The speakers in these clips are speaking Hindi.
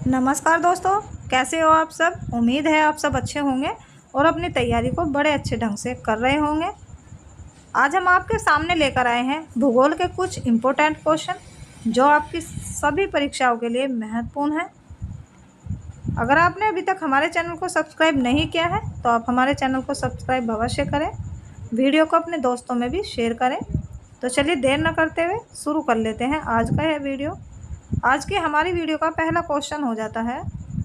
नमस्कार दोस्तों, कैसे हो आप सब। उम्मीद है आप सब अच्छे होंगे और अपनी तैयारी को बड़े अच्छे ढंग से कर रहे होंगे। आज हम आपके सामने लेकर आए हैं भूगोल के कुछ इम्पोर्टेंट क्वेश्चन जो आपकी सभी परीक्षाओं के लिए महत्वपूर्ण हैं। अगर आपने अभी तक हमारे चैनल को सब्सक्राइब नहीं किया है तो आप हमारे चैनल को सब्सक्राइब अवश्य करें। वीडियो को अपने दोस्तों में भी शेयर करें। तो चलिए देर न करते हुए शुरू कर लेते हैं आज का यह वीडियो। आज की हमारी वीडियो का पहला क्वेश्चन हो जाता है,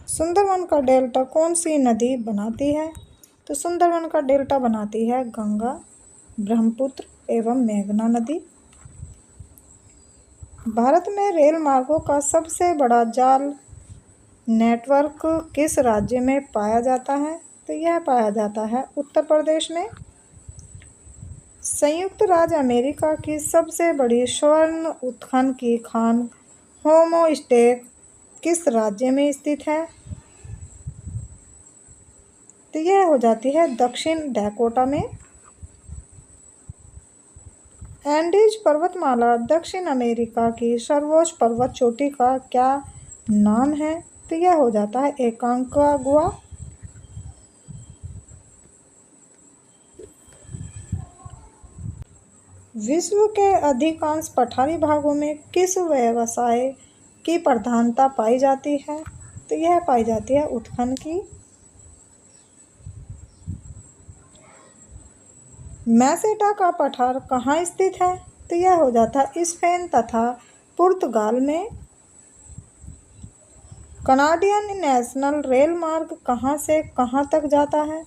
सुंदरवन का डेल्टा कौन सी नदी बनाती है। तो सुंदरवन का डेल्टा बनाती है गंगा, ब्रह्मपुत्र एवं मेघना नदी। भारत में रेल मार्गों का सबसे बड़ा जाल नेटवर्क किस राज्य में पाया जाता है। तो यह पाया जाता है उत्तर प्रदेश में। संयुक्त राज्य अमेरिका की सबसे बड़ी स्वर्ण उत्खनन की खान होमोस्टेक किस राज्य में स्थित है। तो यह हो जाती है दक्षिण डैकोटा में। एंडीज पर्वतमाला दक्षिण अमेरिका की सर्वोच्च पर्वत चोटी का क्या नाम है। तो यह हो जाता है एकांकागुआ। विश्व के अधिकांश पठारी भागों में किस व्यवसाय की प्रधानता पाई जाती है। तो यह पाई जाती है उत्खनन की। मैसेटा का पठार कहाँ स्थित है। तो यह हो जाता है स्पेन तथा पुर्तगाल में। कनाडियन नेशनल रेल मार्ग कहाँ से कहाँ तक जाता है।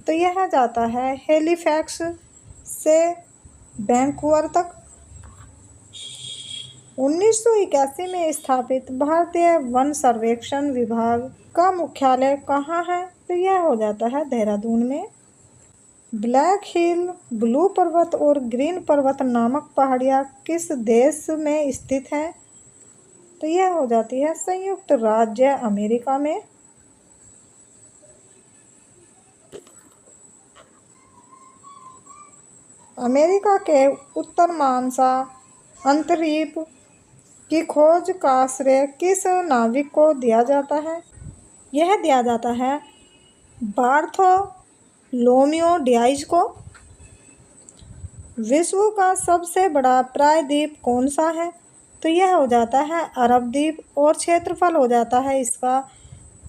तो यह जाता है हैलिफैक्स से वैंकूवर तक। 1981 में स्थापित भारतीय वन सर्वेक्षण विभाग का मुख्यालय कहाँ है। तो यह हो जाता है देहरादून में। ब्लैक हिल, ब्लू पर्वत और ग्रीन पर्वत नामक पहाड़ियाँ किस देश में स्थित हैं। तो यह हो जाती है संयुक्त राज्य अमेरिका में। अमेरिका के उत्तरमांसा अंतरीप की खोज का श्रेय किस नाविक को दिया जाता है। यह दिया जाता है बार्थोलोम्यू डियाज को। विश्व का सबसे बड़ा प्रायद्वीप कौन सा है। तो यह हो जाता है अरब द्वीप और क्षेत्रफल हो जाता है इसका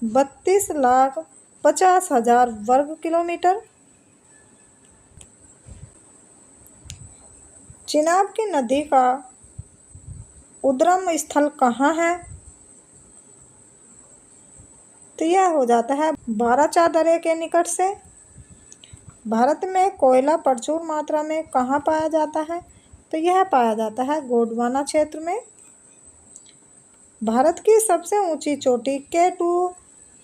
32,50,000 वर्ग किलोमीटर। चिनाब की नदी का उद्गम स्थल कहाँ है। तो यह हो जाता है बाराचा दर्रे के निकट से। भारत में कोयला प्रचुर मात्रा में कहाँ पाया जाता है। तो यह पाया जाता है गोंडवाना क्षेत्र में। भारत की सबसे ऊंची चोटी K2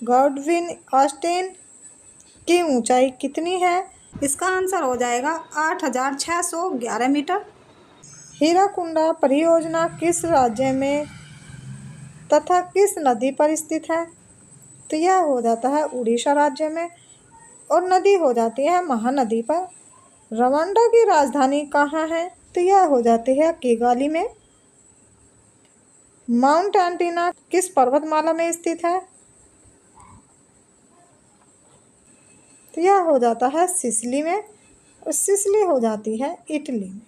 गॉडविन ऑस्टिन की ऊंचाई कितनी है। इसका आंसर हो जाएगा 8,611 मीटर। हीराकुंडा परियोजना किस राज्य में तथा किस नदी पर स्थित है। तो यह हो जाता है उड़ीसा राज्य में और नदी हो जाती है महानदी पर। रवांडा की राजधानी कहाँ है। तो यह हो जाती है किगाली में। माउंट एंटीना किस पर्वतमाला में स्थित है। तो यह हो जाता है सिसिली में और सिसिली हो जाती है इटली में।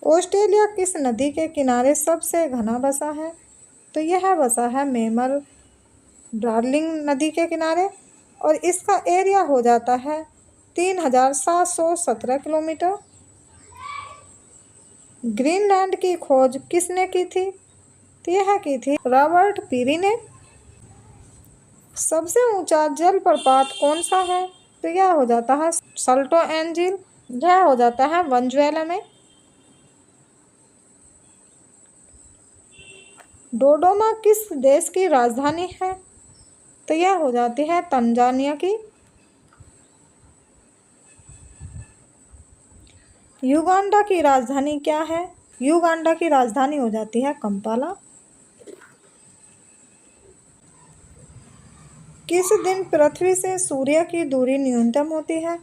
ऑस्ट्रेलिया किस नदी के किनारे सबसे घना बसा है। तो यह बसा है मेमर डार्लिंग नदी के किनारे और इसका एरिया हो जाता है 3,717 किलोमीटर। ग्रीनलैंड की खोज किसने की थी। तो यह की थी रॉबर्ट पीरी ने। सबसे ऊंचा जलप्रपात कौन सा है। तो यह हो जाता है सल्टो एंजिल। यह हो जाता है वेनेजुएला में। डोडोमा किस देश की राजधानी है। तो यह हो जाती है तंजानिया की। युगांडा की राजधानी क्या है। युगांडा की राजधानी हो जाती है कंपाला। किस दिन पृथ्वी से सूर्य की दूरी न्यूनतम होती है।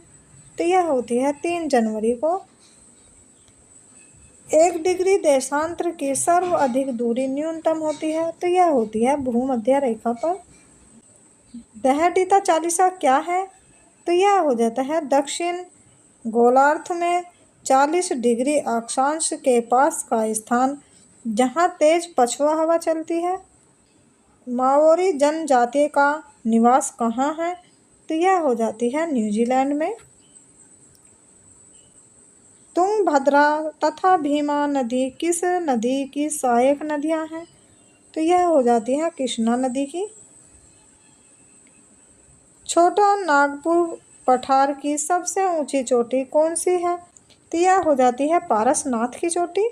तो यह होती है 3 जनवरी को। एक डिग्री देशांतर की सर्व अधिक दूरी न्यूनतम होती है, तो यह होती है भूमध्य रेखा पर। दहलीता चालीसा क्या है, तो यह हो जाता है दक्षिण गोलार्ध में 40 डिग्री अक्षांश के पास का स्थान जहाँ तेज पछुआ हवा चलती है। माओरी जनजाति का निवास कहाँ है, तो यह हो जाती है न्यूजीलैंड में। तुंगभद्रा तथा भीमा नदी किस नदी की सहायक नदियां हैं, तो यह हो जाती है कृष्णा नदी की। छोटा नागपुर पठार की सबसे ऊंची चोटी कौन सी है, तो यह हो जाती है पारसनाथ की चोटी।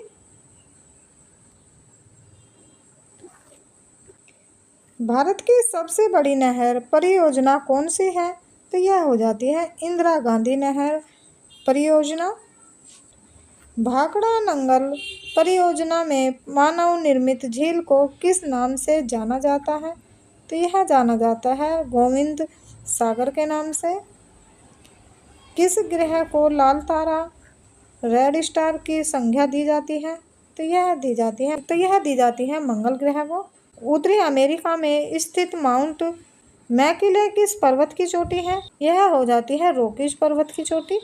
भारत की सबसे बड़ी नहर परियोजना कौन सी है, तो यह हो जाती है इंदिरा गांधी नहर परियोजना। भाखड़ा नंगल परियोजना में मानव निर्मित झील को किस नाम से जाना जाता है, तो यह जाना जाता है गोविंद सागर के नाम से। किस ग्रह को लाल तारा रेड स्टार की संज्ञा दी जाती है, तो यह दी जाती है मंगल ग्रह को। उत्तरी अमेरिका में स्थित माउंट मैकिले किस पर्वत की चोटी है, यह हो जाती है रॉकीज पर्वत की चोटी।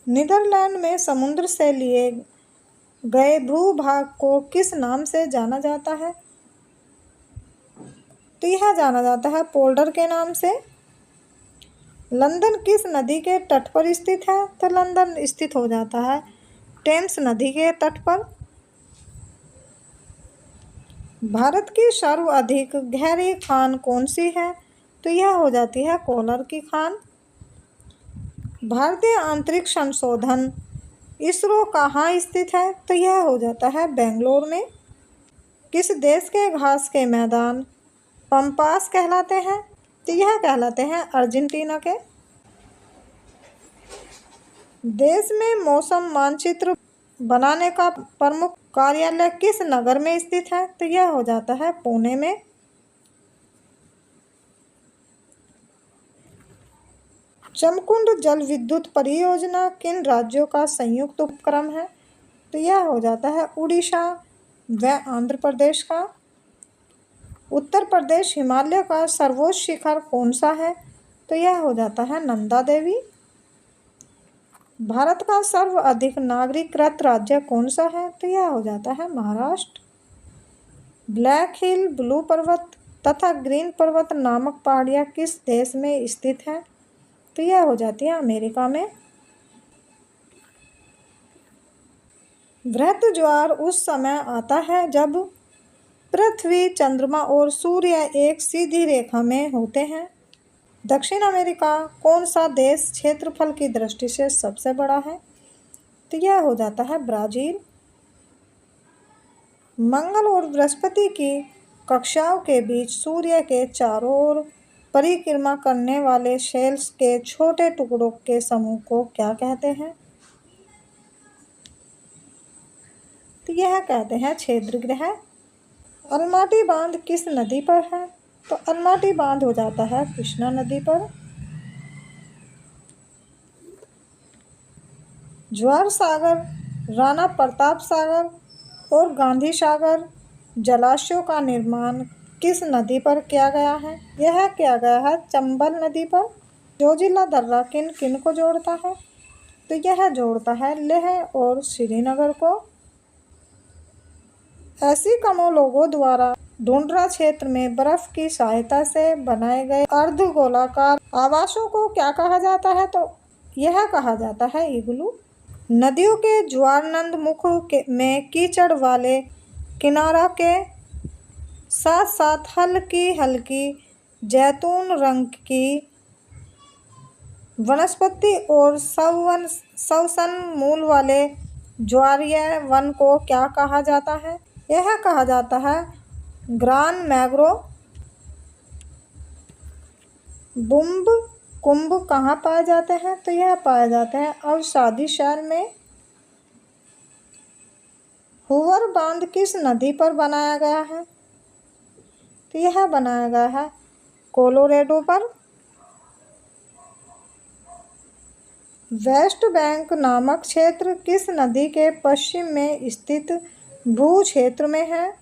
नीदरलैंड में समुद्र से लिए गए भूभाग को किस नाम से जाना जाता है, तो यह जाना जाता है पोल्डर के नाम से। लंदन किस नदी के तट पर स्थित है, तो लंदन स्थित हो जाता है टेम्स नदी के तट पर। भारत की सर्वाधिक गहरी खान कौन सी है, तो यह हो जाती है कोलर की खान। भारतीय अंतरिक्ष संशोधन इसरो कहाँ स्थित है, तो यह हो जाता है बेंगलोर में। किस देश के घास के मैदान पंपास कहलाते हैं, तो यह कहलाते हैं अर्जेंटीना के। देश में मौसम मानचित्र बनाने का प्रमुख कार्यालय किस नगर में स्थित है, तो यह हो जाता है पुणे में। चमकुंड जल विद्युत परियोजना किन राज्यों का संयुक्त उपक्रम है, तो यह हो जाता है उड़ीसा व आंध्र प्रदेश का। उत्तर प्रदेश हिमालय का सर्वोच्च शिखर कौन सा है, तो यह हो जाता है नंदा देवी। भारत का सर्वाधिक नागरिकृत राज्य कौन सा है, तो यह हो जाता है महाराष्ट्र। ब्लैक हिल ब्लू पर्वत तथा ग्रीन पर्वत नामक पहाड़ियाँ किस देश में स्थित है, तो यह हो जाती है अमेरिका में। वृहत ज्वार उस समय आता है जब पृथ्वी चंद्रमा और सूर्य एक सीधी रेखा में होते हैं। दक्षिण अमेरिका कौन सा देश क्षेत्रफल की दृष्टि से सबसे बड़ा है, तो यह हो जाता है ब्राज़ील। मंगल और बृहस्पति की कक्षाओं के बीच सूर्य के चारों ओर परिक्रमा करने वाले शेल्स के छोटे टुकड़ों के समूह को क्या कहते हैं, तो यह कहते हैं क्षेत्र ग्रह। अलमाटी बांध किस नदी पर है, तो अलमाटी बांध हो जाता है कृष्णा नदी पर। ज्वार सागर राणा प्रताप सागर और गांधी सागर जलाशयों का निर्माण किस नदी पर किया गया है, यह किया गया है चंबल नदी पर। जोजिला दर्रा किन किन को जोड़ता है, तो यह जोड़ता है लेह और श्रीनगर को। एस्किमो लोगों द्वारा टुंड्रा क्षेत्र में बर्फ की सहायता से बनाए गए अर्धगोलाकार आवासों को क्या कहा जाता है, तो यह कहा जाता है इग्लू। नदियों के ज्वारनद मुख में कीचड़ वाले किनारा के साथ साथ हल्की हल्की जैतून रंग की वनस्पति और सवसन मूल वाले ज्वारीय वन को क्या कहा जाता है, यह कहा जाता है ग्रान मैंग्रोव। बुम्ब कुंभ कहाँ पाए जाते हैं, तो यह पाए जाते हैं अवसादी शहर में। हूवर बांध किस नदी पर बनाया गया है, तो यह बनाया गया है कोलोरेडो पर। वेस्ट बैंक नामक क्षेत्र किस नदी के पश्चिम में स्थित भू क्षेत्र में है?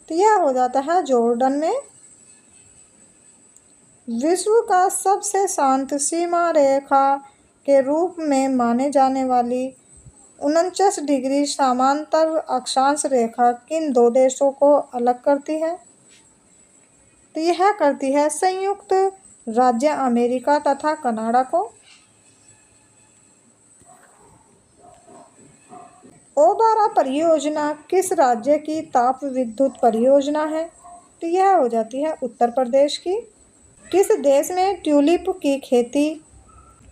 तो यह हो जाता है जॉर्डन में। विश्व का सबसे शांत सीमा रेखा के रूप में माने जाने वाली 49 डिग्री समांतर अक्षांश रेखा किन दो देशों को अलग करती है? तो यह करती है संयुक्त राज्य अमेरिका तथा कनाडा को। ओबारा परियोजना किस राज्य की ताप विद्युत परियोजना है? तो यह हो जाती है उत्तर प्रदेश की। किस देश में ट्यूलिप की खेती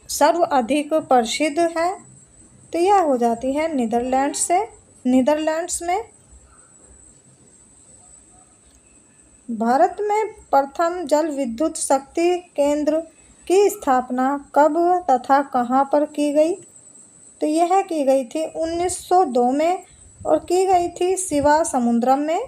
सर्वाधिक प्रसिद्ध है? तो यह हो जाती है नीदरलैंड्स में। भारत में प्रथम जल विद्युत शक्ति केंद्र की स्थापना कब तथा कहाँ पर की गई? तो यह की गई थी 1902 में और की गई थी शिवा समुद्रम में।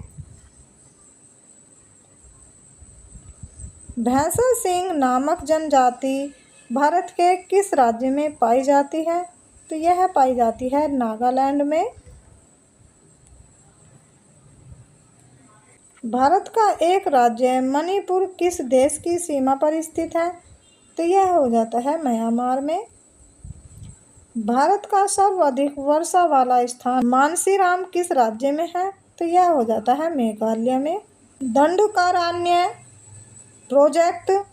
भैंसा सिंह नामक जनजाति भारत के किस राज्य में पाई जाती है? तो यह पाई जाती है नागालैंड में। भारत का एक राज्य मणिपुर किस देश की सीमा पर स्थित है? तो यह हो जाता है म्यांमार में। भारत का सर्वाधिक वर्षा वाला स्थान मानसीराम किस राज्य में है? तो यह हो जाता है मेघालय में। दंडकारण्य प्रोजेक्ट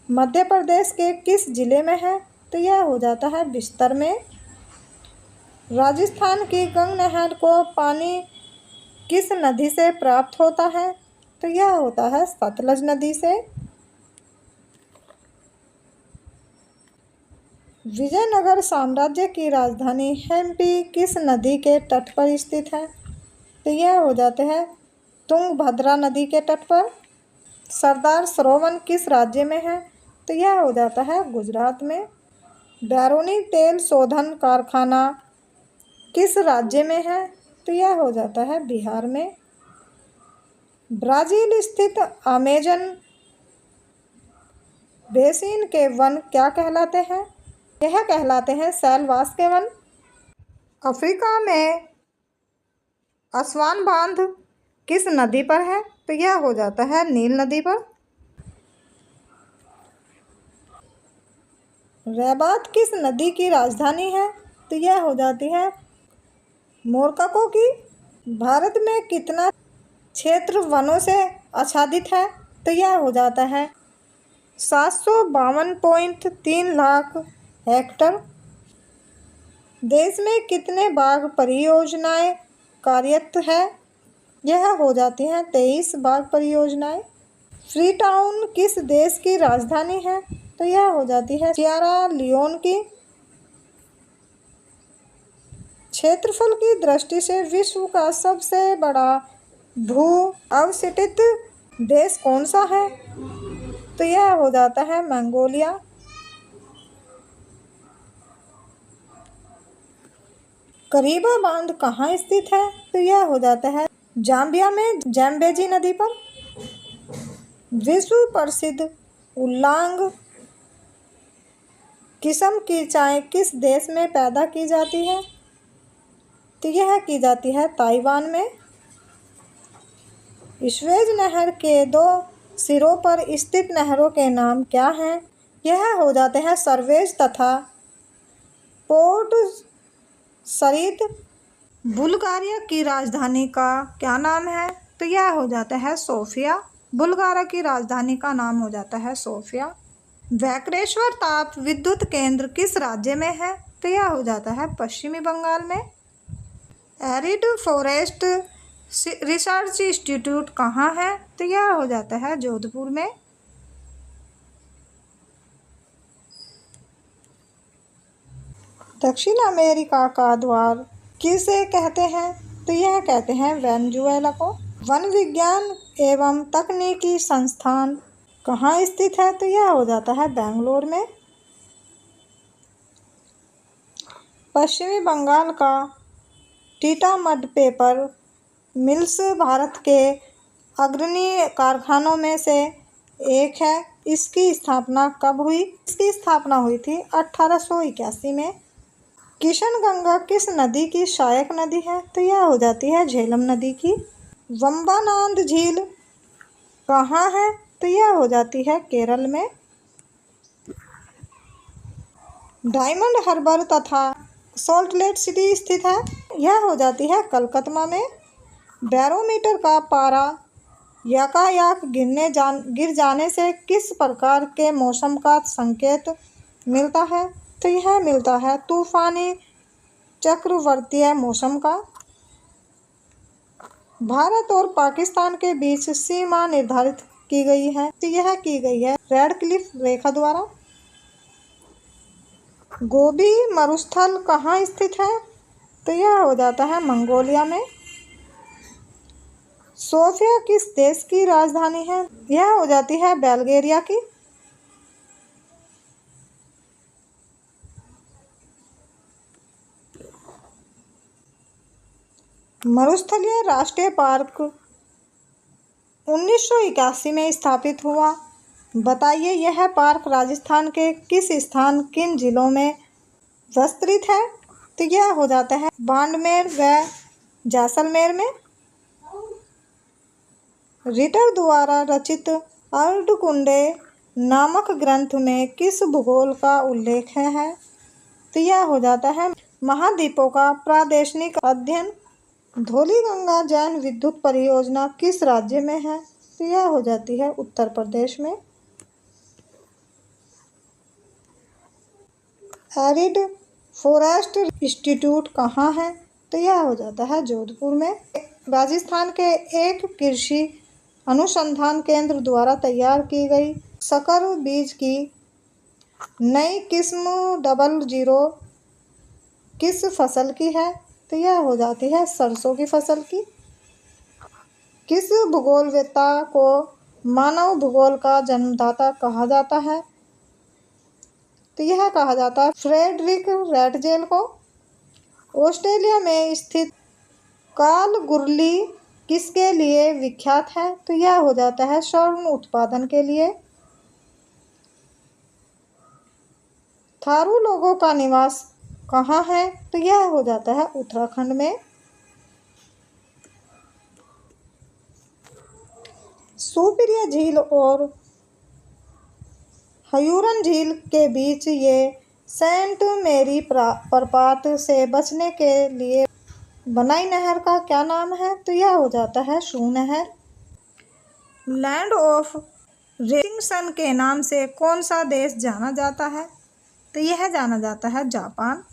मध्य प्रदेश के किस जिले में है? तो यह हो जाता है बिस्तर में। राजस्थान की गंगा नहर को पानी किस नदी से प्राप्त होता है? तो यह होता है सतलज नदी से। विजयनगर साम्राज्य की राजधानी हम्पी किस नदी के तट पर स्थित है? तो यह हो जाते हैं तुंगभद्रा नदी के तट पर। सरदार सरोवर किस राज्य में है? तो यह हो जाता है गुजरात में। बैरोनी तेल शोधन कारखाना किस राज्य में है? तो यह हो जाता है बिहार में। ब्राज़ील स्थित अमेजन बेसिन के वन क्या कहलाते हैं? यह कहलाते हैं शैलवास के वन। अफ्रीका में असवान बांध किस नदी पर है? तो यह हो जाता है नील नदी पर। रबात किस नदी की राजधानी है? तो यह हो जाती है मोरक्को की। भारत में कितना क्षेत्र वनों से आच्छादित है? तो यह हो जाता है 752.3 लाख हेक्टर। देश में कितने बाघ परियोजनाएं कार्यरत है? यह हो जाती हैं 23 बाघ परियोजनाएं। फ्रीटाउन किस देश की राजधानी है? तो यह हो जाती है सिएरा लियोन की। क्षेत्रफल की दृष्टि से विश्व का सबसे बड़ा भू अवसिटित देश कौन सा है? तो यह हो जाता है मंगोलिया। करीबा बांध कहाँ स्थित है? तो यह हो जाता है जाम्बिया में जैम्बेजी नदी पर। विश्व प्रसिद्ध उलांग किस्म की चाय किस देश में पैदा की जाती है? तो यह की जाती है ताइवान में। स्वेज नहर के दो सिरों पर स्थित नहरों के नाम क्या हैं? यह हो जाते हैं सर्वेज तथा पोर्ट सरीद। बुल्गारिया की राजधानी का क्या नाम है? तो यह हो जाता है सोफिया। बुल्गारिया की राजधानी का नाम हो जाता है सोफिया। वैक्रेश्वर ताप विद्युत केंद्र किस राज्य में है? तो यह हो जाता है पश्चिमी बंगाल में। एरिड फॉरेस्ट रिसर्च इंस्टीट्यूट कहाँ है? तो यह हो जाता है जोधपुर में। दक्षिण अमेरिका का द्वार किसे कहते हैं? तो यह कहते हैं वेनेजुएला को। वन विज्ञान एवं तकनीकी संस्थान कहाँ स्थित है? तो यह हो जाता है बेंगलोर में। पश्चिमी बंगाल का theta mud paper mills Bharat के अग्रणी कारखानों में से एक है। इसकी स्थापना कब हुई? इसकी स्थापना हुई थी 1881 में। किशनगंगा किस नदी की सहायक नदी है? तो यह हो जाती है झेलम नदी की। वम्बानांद झील कहाँ है? तो यह हो जाती है केरल में। डायमंड हार्बर तथा सॉल्ट लेक सिटी स्थित है। यह हो जाती है कलकत्ता में। बैरोमीटर का पारा यकायक गिर जाने से किस प्रकार के मौसम का संकेत मिलता है? तो यह मिलता है तूफानी चक्रवर्तीय मौसम का। भारत और पाकिस्तान के बीच सीमा निर्धारित की गई है। तो यह की गई है रेड क्लिफ रेखा द्वारा। गोबी मरुस्थल कहाँ स्थित है? तो यह हो जाता है मंगोलिया में। सोफिया किस देश की राजधानी है? यह हो जाती है बल्गेरिया की। मरुस्थलीय राष्ट्रीय पार्क 1981 में स्थापित हुआ। बताइए यह पार्क राजस्थान के किस स्थान किन जिलों में विस्तृत है? तो यह हो जाता है बाड़मेर व जैसलमेर में। रिटर द्वारा रचित अर्धकुंडे नामक ग्रंथ में किस भूगोल का उल्लेख है? तो यह हो जाता है महाद्वीपों का प्रादेशिक अध्ययन। धौलीगंगा जैन विद्युत परियोजना किस राज्य में है? तो यह हो जाती है उत्तर प्रदेश में। एरिड फॉरेस्ट इंस्टीट्यूट कहाँ है? तो यह हो जाता है जोधपुर में। राजस्थान के एक कृषि अनुसंधान केंद्र द्वारा तैयार की गई संकर बीज की नई किस्म 00 किस फसल की है? तो यह हो जाती है सरसों की फसल की। किस भूगोलवेत्ता को मानव भूगोल का जन्मदाता कहा जाता है? तो यह कहा जाता है फ्रेडरिक रैटजेल को। ऑस्ट्रेलिया में स्थित कालगुरली किसके लिए विख्यात है? तो यह हो जाता है स्वर्ण उत्पादन के लिए। थारू लोगों का निवास कहाँ है? तो यह हो जाता है उत्तराखंड में। सुपिरिया झील और हयूरन झील के बीच ये सेंट मेरी प्रपात से बचने के लिए बनाई नहर का क्या नाम है? तो यह हो जाता है शू नहर। लैंड ऑफ रेसिंग सन के नाम से कौन सा देश जाना जाता है? तो यह जाना जाता है जापान।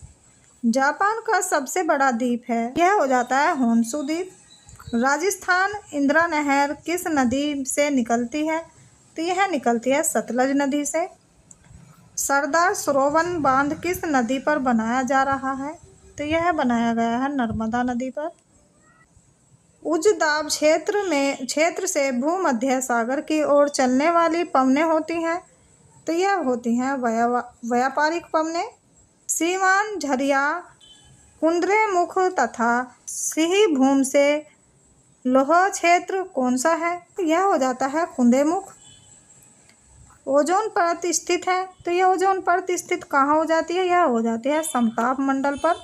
जापान का सबसे बड़ा द्वीप है, यह हो जाता है होन्शु द्वीप। राजस्थान इंदिरा नहर किस नदी से निकलती है? तो यह निकलती है सतलज नदी से। सरदार सरोवर बांध किस नदी पर बनाया जा रहा है? तो यह बनाया गया है नर्मदा नदी पर। उच्च दाब क्षेत्र से भूमध्य सागर की ओर चलने वाली पवनें होती हैं। तो यह होती हैं व्यापारिक पवनें। सीवान, झरिया, कुद्रेमुख तथा सिंहभूम से लोह क्षेत्र कौन सा है? यह हो जाता है कुद्रेमुख। ओजोन परत स्थित है। तो यह ओजोन परत स्थित कहाँ हो जाती है? यह हो जाती है समताप मंडल पर।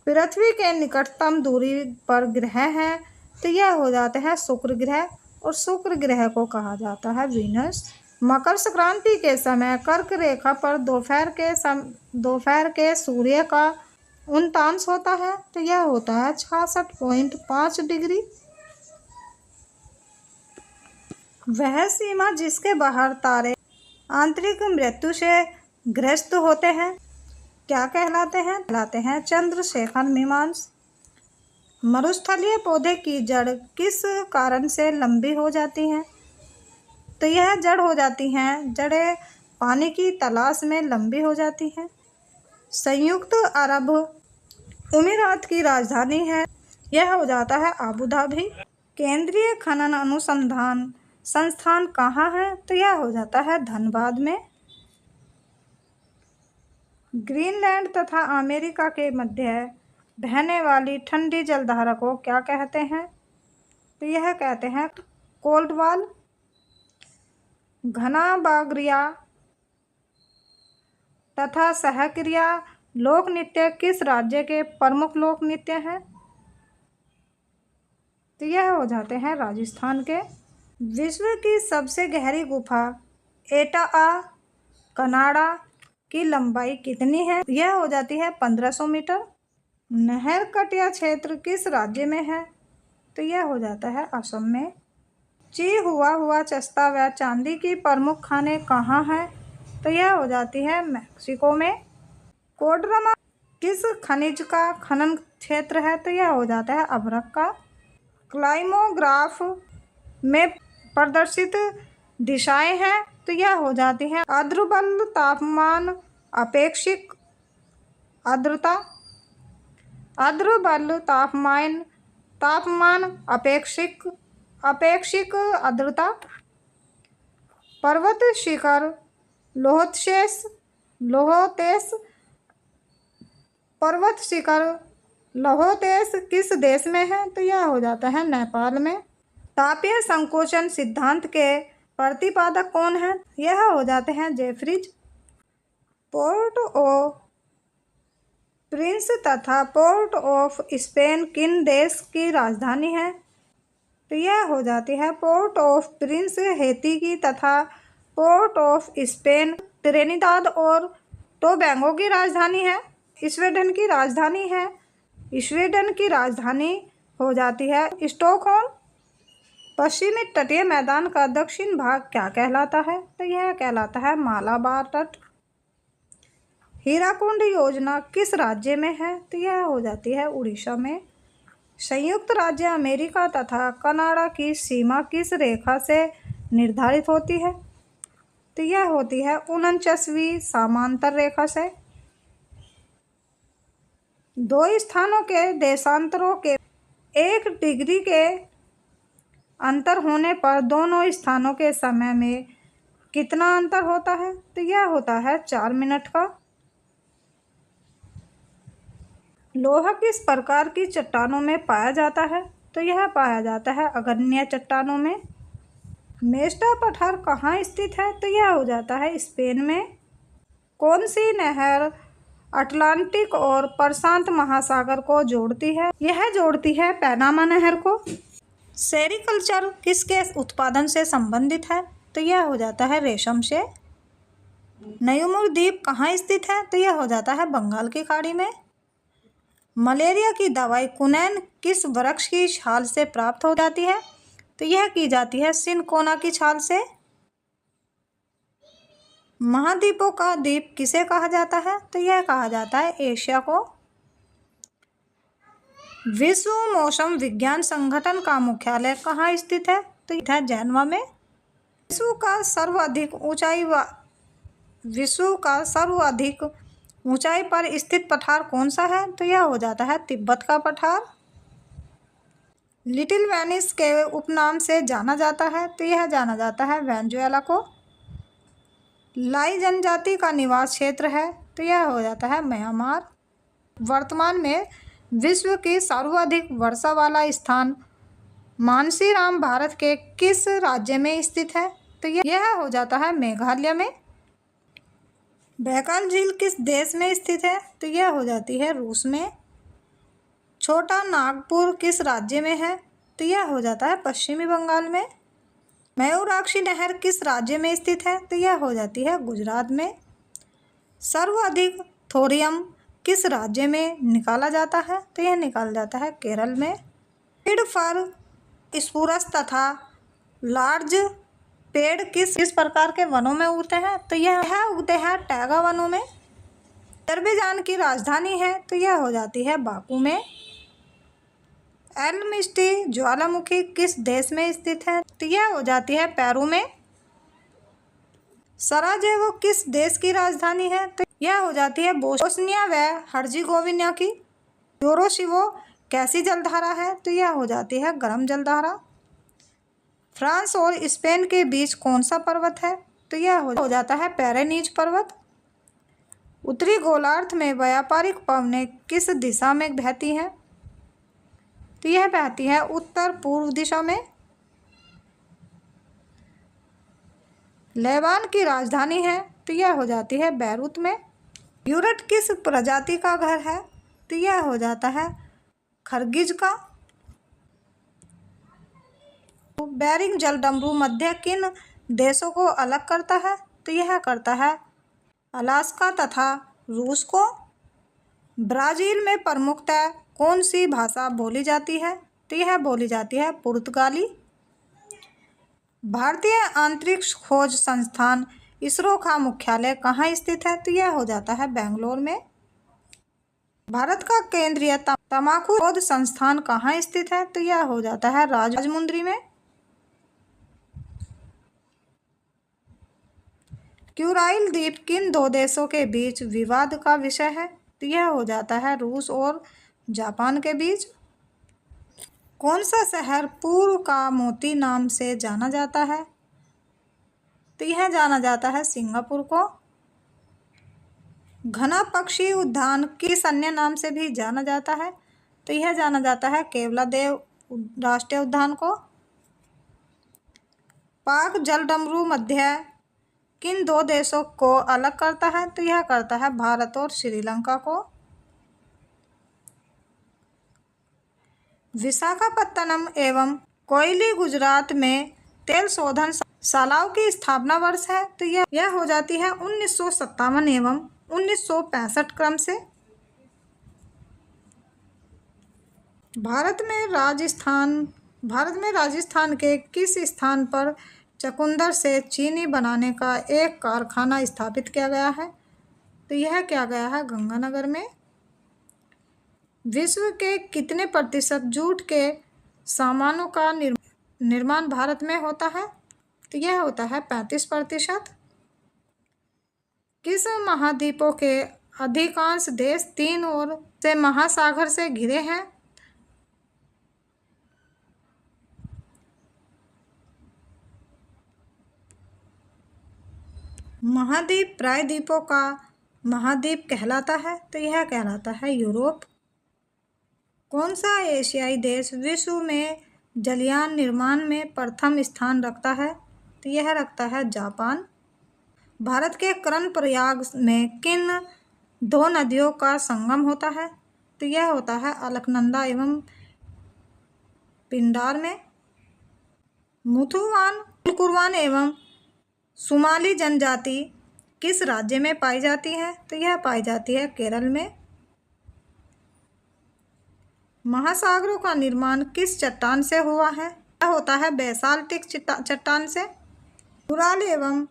पृथ्वी के निकटतम दूरी पर ग्रह है। तो यह हो जाते हैं शुक्र ग्रह, और शुक्र ग्रह को कहा जाता है वीनस। मकर संक्रांति के समय कर्क रेखा पर दोपहर के सूर्य का उनतांश होता है। तो यह होता है 66.5 डिग्री। वह सीमा जिसके बाहर तारे आंतरिक मृत्यु से ग्रस्त होते हैं क्या कहलाते हैं? कहलाते हैं चंद्रशेखर मीमांस। मरुस्थलीय पौधे की जड़ किस कारण से लंबी हो जाती हैं? तो यह जड़ हो जाती हैं, जड़ें पानी की तलाश में लंबी हो जाती हैं। संयुक्त अरब अमीरात की राजधानी है, यह हो जाता है आबू धाबी। केंद्रीय खनन अनुसंधान संस्थान कहाँ है? तो यह हो जाता है धनबाद में। ग्रीनलैंड तथा अमेरिका के मध्य बहने वाली ठंडी जलधारा को क्या कहते हैं? तो यह कहते हैं कोल्ड वॉल। घनाबाग्रिया तथा सहक्रिया लोक नृत्य किस राज्य के प्रमुख लोक नृत्य हैं? तो यह हो जाते हैं राजस्थान के। विश्व की सबसे गहरी गुफा एटाआ कनाडा की लंबाई कितनी है? यह हो जाती है 1500 मीटर। नहर कटिया क्षेत्र किस राज्य में है? तो यह हो जाता है असम में। ची हुआ चस्ता व चांदी की प्रमुख खाने कहाँ हैं? तो यह हो जाती है मैक्सिको में। कोडरमा किस खनिज का खनन क्षेत्र है? तो यह हो जाता है अभ्रक का। क्लाइमोग्राफ में प्रदर्शित दिशाएं हैं, तो यह हो जाती हैं आर्द्रबल तापमान अपेक्षिक आर्द्रता, आर्द्रबल तापमान अपेक्षिक आर्द्रता, पर्वत शिखर लोहोतेस पर्वत शिखर लोहोतेस किस देश में है? तो यह हो जाता है नेपाल में। तापीय संकोचन सिद्धांत के प्रतिपादक कौन है? यह हो जाते हैं जेफ्रीज। पोर्ट ऑफ प्रिंस तथा पोर्ट ऑफ स्पेन किन देश की राजधानी है? तो यह हो जाती है पोर्ट ऑफ प्रिंस हैती की तथा पोर्ट ऑफ स्पेन ट्रिनिदाद और टोबैगो की राजधानी है। स्वीडन की राजधानी है। स्वीडन की राजधानी हो जाती है स्टॉकहोम। पश्चिमी तटीय मैदान का दक्षिण भाग क्या कहलाता है? तो यह कहलाता है मालाबार तट। हीराकुंड योजना किस राज्य में है? तो यह हो जाती है उड़ीसा में। संयुक्त राज्य अमेरिका तथा कनाडा की सीमा किस रेखा से निर्धारित होती है? तो यह होती है 49वीं समांतर रेखा से। दो स्थानों के देशांतरों के 1 डिग्री के अंतर होने पर दोनों स्थानों के समय में कितना अंतर होता है? तो यह होता है 4 मिनट का। लोहा किस प्रकार की चट्टानों में पाया जाता है? तो यह पाया जाता है अग्नेय चट्टानों में। मेस्टा पठार कहाँ स्थित है? तो यह हो जाता है स्पेन में। कौन सी नहर अटलांटिक और प्रशांत महासागर को जोड़ती है? यह जोड़ती है पैनामा नहर को। सेरीकल्चर किसके उत्पादन से संबंधित है? तो यह हो जाता है रेशम से। न्यूमुर द्वीप कहाँ स्थित है? तो यह हो जाता है बंगाल की खाड़ी में। मलेरिया की दवाई कुनैन किस वृक्ष की छाल से प्राप्त हो जाती है? तो यह की जाती है सिनकोना की छाल से। महाद्वीपों का द्वीप किसे कहा जाता है? तो यह कहा जाता है एशिया को। विश्व मौसम विज्ञान संगठन का मुख्यालय कहाँ स्थित है? तो यह है जेनेवा में। विश्व का सर्वाधिक ऊंचाई पर स्थित पठार कौन सा है? तो यह हो जाता है तिब्बत का पठार। लिटिल वेनिस के उपनाम से जाना जाता है? तो यह जाना जाता है वेनेजुएला को। लाई जनजाति का निवास क्षेत्र है? तो यह हो जाता है म्यांमार। वर्तमान में विश्व की सर्वाधिक वर्षा वाला स्थान मानसीराम भारत के किस राज्य में स्थित है? तो यह हो जाता है मेघालय में। बैकाल झील किस देश में स्थित है? तो यह हो जाती है रूस में। छोटा नागपुर किस राज्य में है? तो यह हो जाता है पश्चिमी बंगाल में। मयूराक्षी नहर किस राज्य में स्थित है? तो यह हो जाती है गुजरात में। सर्वाधिक थोरियम किस राज्य में निकाला जाता है? तो यह निकाला जाता है केरल में। पेड़ फर स्पूरस तथा लार्ज पेड़ किस प्रकार के वनों में उगते हैं? तो यह उगते हैं टैगा वनों में। अजरबैजान की राजधानी है? तो यह हो जाती है बाकू में। एलमिस्टी ज्वालामुखी किस देश में स्थित है? तो यह हो जाती है पेरू में। सराजेवो किस देश की राजधानी है? तो यह हो जाती है बोस्निया व हर्जिगोविना की। योरोशिवो कैसी जलधारा है? तो यह हो जाती है गर्म जलधारा। फ्रांस और स्पेन के बीच कौन सा पर्वत है? तो यह हो जाता है पेरेनीज पर्वत। उत्तरी गोलार्ध में व्यापारिक पवनें किस दिशा में बहती हैं? तो यह बहती है उत्तर पूर्व दिशा में। लेबान की राजधानी है? तो यह हो जाती है बैरूत में। यूरट किस प्रजाति का घर है? तो यह हो जाता है खरगिज का। बेरिंग जलडमरू मध्य किन देशों को अलग करता है? तो यह करता है अलास्का तथा रूस को। ब्राज़ील में प्रमुखतः कौन सी भाषा बोली जाती है? तो यह बोली जाती है पुर्तगाली। भारतीय अंतरिक्ष खोज संस्थान इसरो का मुख्यालय कहाँ स्थित है? तो यह हो जाता है बेंगलोर में। भारत का केंद्रीय तंबाकू शोध संस्थान कहाँ स्थित है? तो यह हो जाता है राजमुंद्री में। क्यूराइल द्वीप किन दो देशों के बीच विवाद का विषय है? तो यह हो जाता है रूस और जापान के बीच। कौन सा शहर पूर्व का मोती नाम से जाना जाता है? तो यह जाना जाता है सिंगापुर को। घना पक्षी उद्यान किस अन्य नाम से भी जाना जाता है? तो यह जाना जाता है केवलादेव राष्ट्रीय उद्यान को। पाक जलडमरू मध्य किन दो देशों को अलग करता है? तो यह करता है भारत और श्रीलंका को। विशाखापत्तनम एवं कोयली गुजरात में तेल शोधन शालाओं की स्थापना वर्ष है? तो यह हो जाती है 1957 एवं 1965 क्रम से। भारत में राजस्थान के किस स्थान पर चुकंदर से चीनी बनाने का एक कारखाना स्थापित किया गया है? तो यह किया गया है गंगानगर में। विश्व के कितने प्रतिशत जूट के सामानों का निर्माण भारत में होता है? तो यह होता है 35%। किस महाद्वीपों के अधिकांश देश तीन ओर से महासागर से घिरे हैं? महाद्वीप प्रायद्वीपों का महाद्वीप कहलाता है? तो यह कहलाता है यूरोप। कौन सा एशियाई देश विश्व में जलयान निर्माण में प्रथम स्थान रखता है? तो यह रखता है जापान। भारत के कर्णप्रयाग में किन दो नदियों का संगम होता है? तो यह होता है अलकनंदा एवं पिंडार में। मुथुवान, कुरवान एवं सुमाली जनजाति किस राज्य में पाई जाती है? तो यह पाई जाती है केरल में। महासागरों का निर्माण किस चट्टान से हुआ है? यह होता है बेसाल्टिक चट्टान से। उराल एवं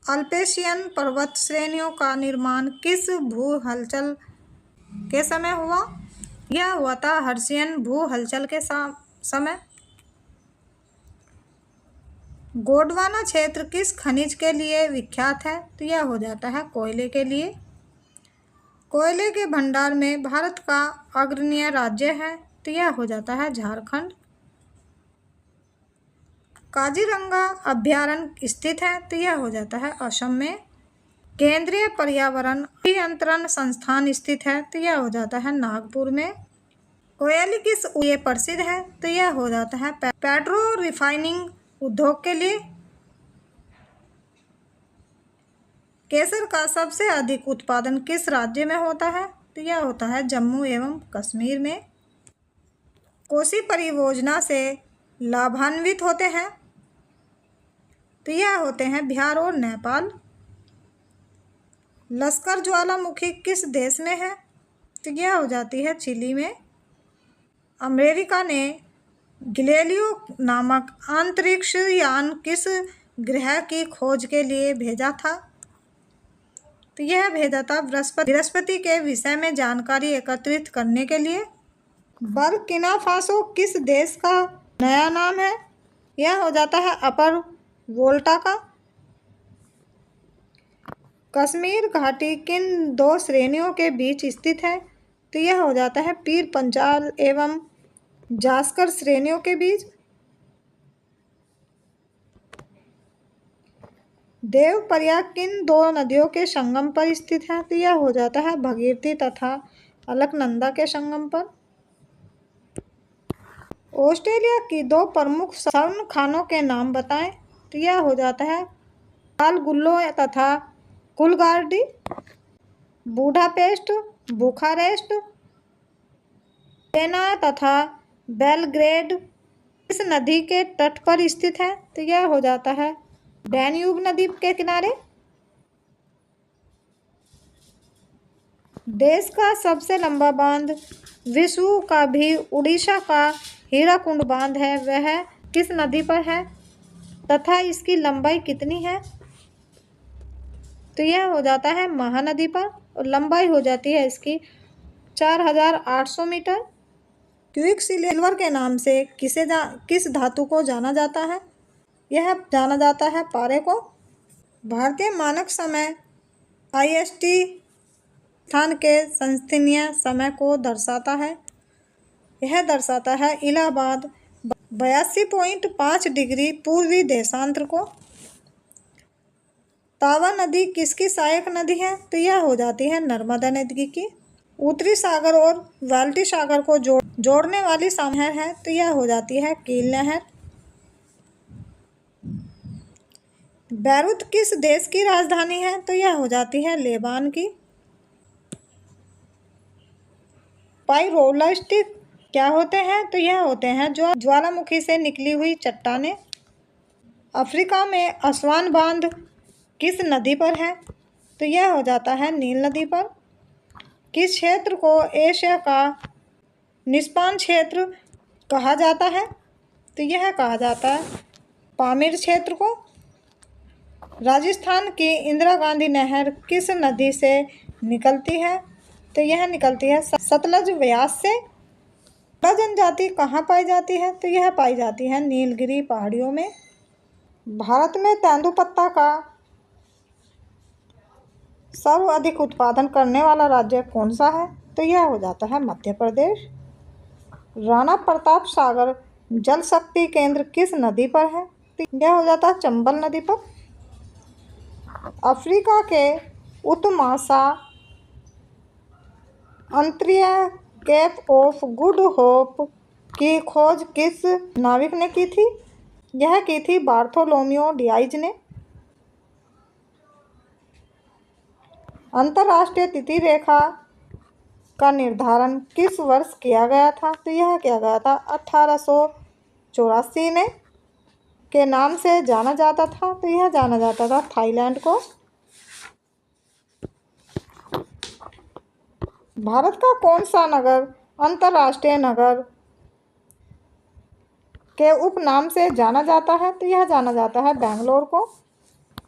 अल्पेशियन पर्वत श्रेणियों का निर्माण किस भू हलचल के समय हुआ? यह हुआ था हर्शियन भू हलचल के समय। गोंडवाना क्षेत्र किस खनिज के लिए विख्यात है? तो यह हो जाता है कोयले के लिए। कोयले के भंडार में भारत का अग्रणी राज्य है? तो यह हो जाता है झारखंड। काजीरंगा अभयारण्य स्थित है? तो यह हो जाता है असम में। केंद्रीय पर्यावरण अभियंत्रण संस्थान स्थित है? तो यह हो जाता है नागपुर में। कोयले किस ये प्रसिद्ध है? तो यह हो जाता है पेट्रो रिफाइनिंग उद्योग के लिए। केसर का सबसे अधिक उत्पादन किस राज्य में होता है? तो यह होता है जम्मू एवं कश्मीर में। कोसी परियोजना से लाभान्वित होते हैं? तो यह होते हैं बिहार और नेपाल। लश्कर ज्वालामुखी किस देश में है? तो यह हो जाती है चिली में। अमेरिका ने गैलीलियो नामक अंतरिक्ष यान किस ग्रह की खोज के लिए भेजा था? तो यह भेजा था बृहस्पति के विषय में जानकारी एकत्रित करने के लिए। बर्किना फासो किस देश का नया नाम है? यह हो जाता है अपर वोल्टा का। कश्मीर घाटी किन दो श्रेणियों के बीच स्थित है? तो यह हो जाता है पीर पंजाल एवं जास्कर श्रेणियों के बीच। देवप्रयाग किन दो नदियों के संगम पर स्थित है? तो यह हो जाता है भगीरथी तथा अलकनंदा के संगम पर। ऑस्ट्रेलिया की दो प्रमुख स्वर्ण खानों के नाम बताएं। तो तो यह हो जाता है कालगुल्लो तथा कुलगार्डी, बूडापेस्ट, बुखारेस्ट, वेना तथा बेलग्रेड इस नदी के तट पर स्थित है। तो यह हो जाता है डैन्यूब नदी के किनारे। देश का सबसे लंबा बांध विश्व का भी उड़ीसा का हीराकुंड बांध है, वह किस नदी पर है तथा इसकी लंबाई कितनी है? तो यह हो जाता है महानदी पर और लंबाई हो जाती है इसकी 4800 मीटर। क्विक सिल्वर के नाम से किस धातु को जाना जाता है? यह जाना जाता है पारे को। भारतीय मानक समय IST स्थान के संस्थानीय समय को दर्शाता है। यह दर्शाता है इलाहाबाद 82.5 डिग्री पूर्वी देशांतर को। तावा नदी किसकी सहायक नदी है? तो यह हो जाती है नर्मदा नदी की। उत्तरी सागर और बाल्टी सागर को जोड़ने वाली नहर है, तो यह हो जाती है कील नहर। बैरूत किस देश की राजधानी है? तो यह हो जाती है लेबान की। पाइरोलास्टिक क्या होते हैं? तो यह होते हैं ज्वालामुखी से निकली हुई चट्टानें। अफ्रीका में असवान बांध किस नदी पर है? तो यह हो जाता है नील नदी पर। किस क्षेत्र को एशिया का निष्पान क्षेत्र कहा जाता है? तो यह कहा जाता है पामीर क्षेत्र को। राजस्थान की इंदिरा गांधी नहर किस नदी से निकलती है? तो यह निकलती है सतलज व्यास से। जनजाति कहाँ पाई जाती है? तो यह पाई जाती है नीलगिरी पहाड़ियों में। भारत में तेंदुपत्ता का सर्वाधिक उत्पादन करने वाला राज्य कौन सा है? तो यह हो जाता है मध्य प्रदेश। राणा प्रताप सागर जल शक्ति केंद्र किस नदी पर है? तो यह हो जाता है चंबल नदी पर। अफ्रीका के उत्तमासा अंतरिय केप ऑफ गुड होप की खोज किस नाविक ने की थी? यह की थी बार्थोलोमियो डियाज ने। अंतर्राष्ट्रीय तिथि रेखा का निर्धारण किस वर्ष किया गया था? तो यह किया गया था 1884 में। के नाम से जाना जाता था? तो यह जाना जाता था थाईलैंड को। भारत का कौन सा नगर अंतर्राष्ट्रीय नगर के उपनाम से जाना जाता है? तो यह जाना जाता है बेंगलोर को।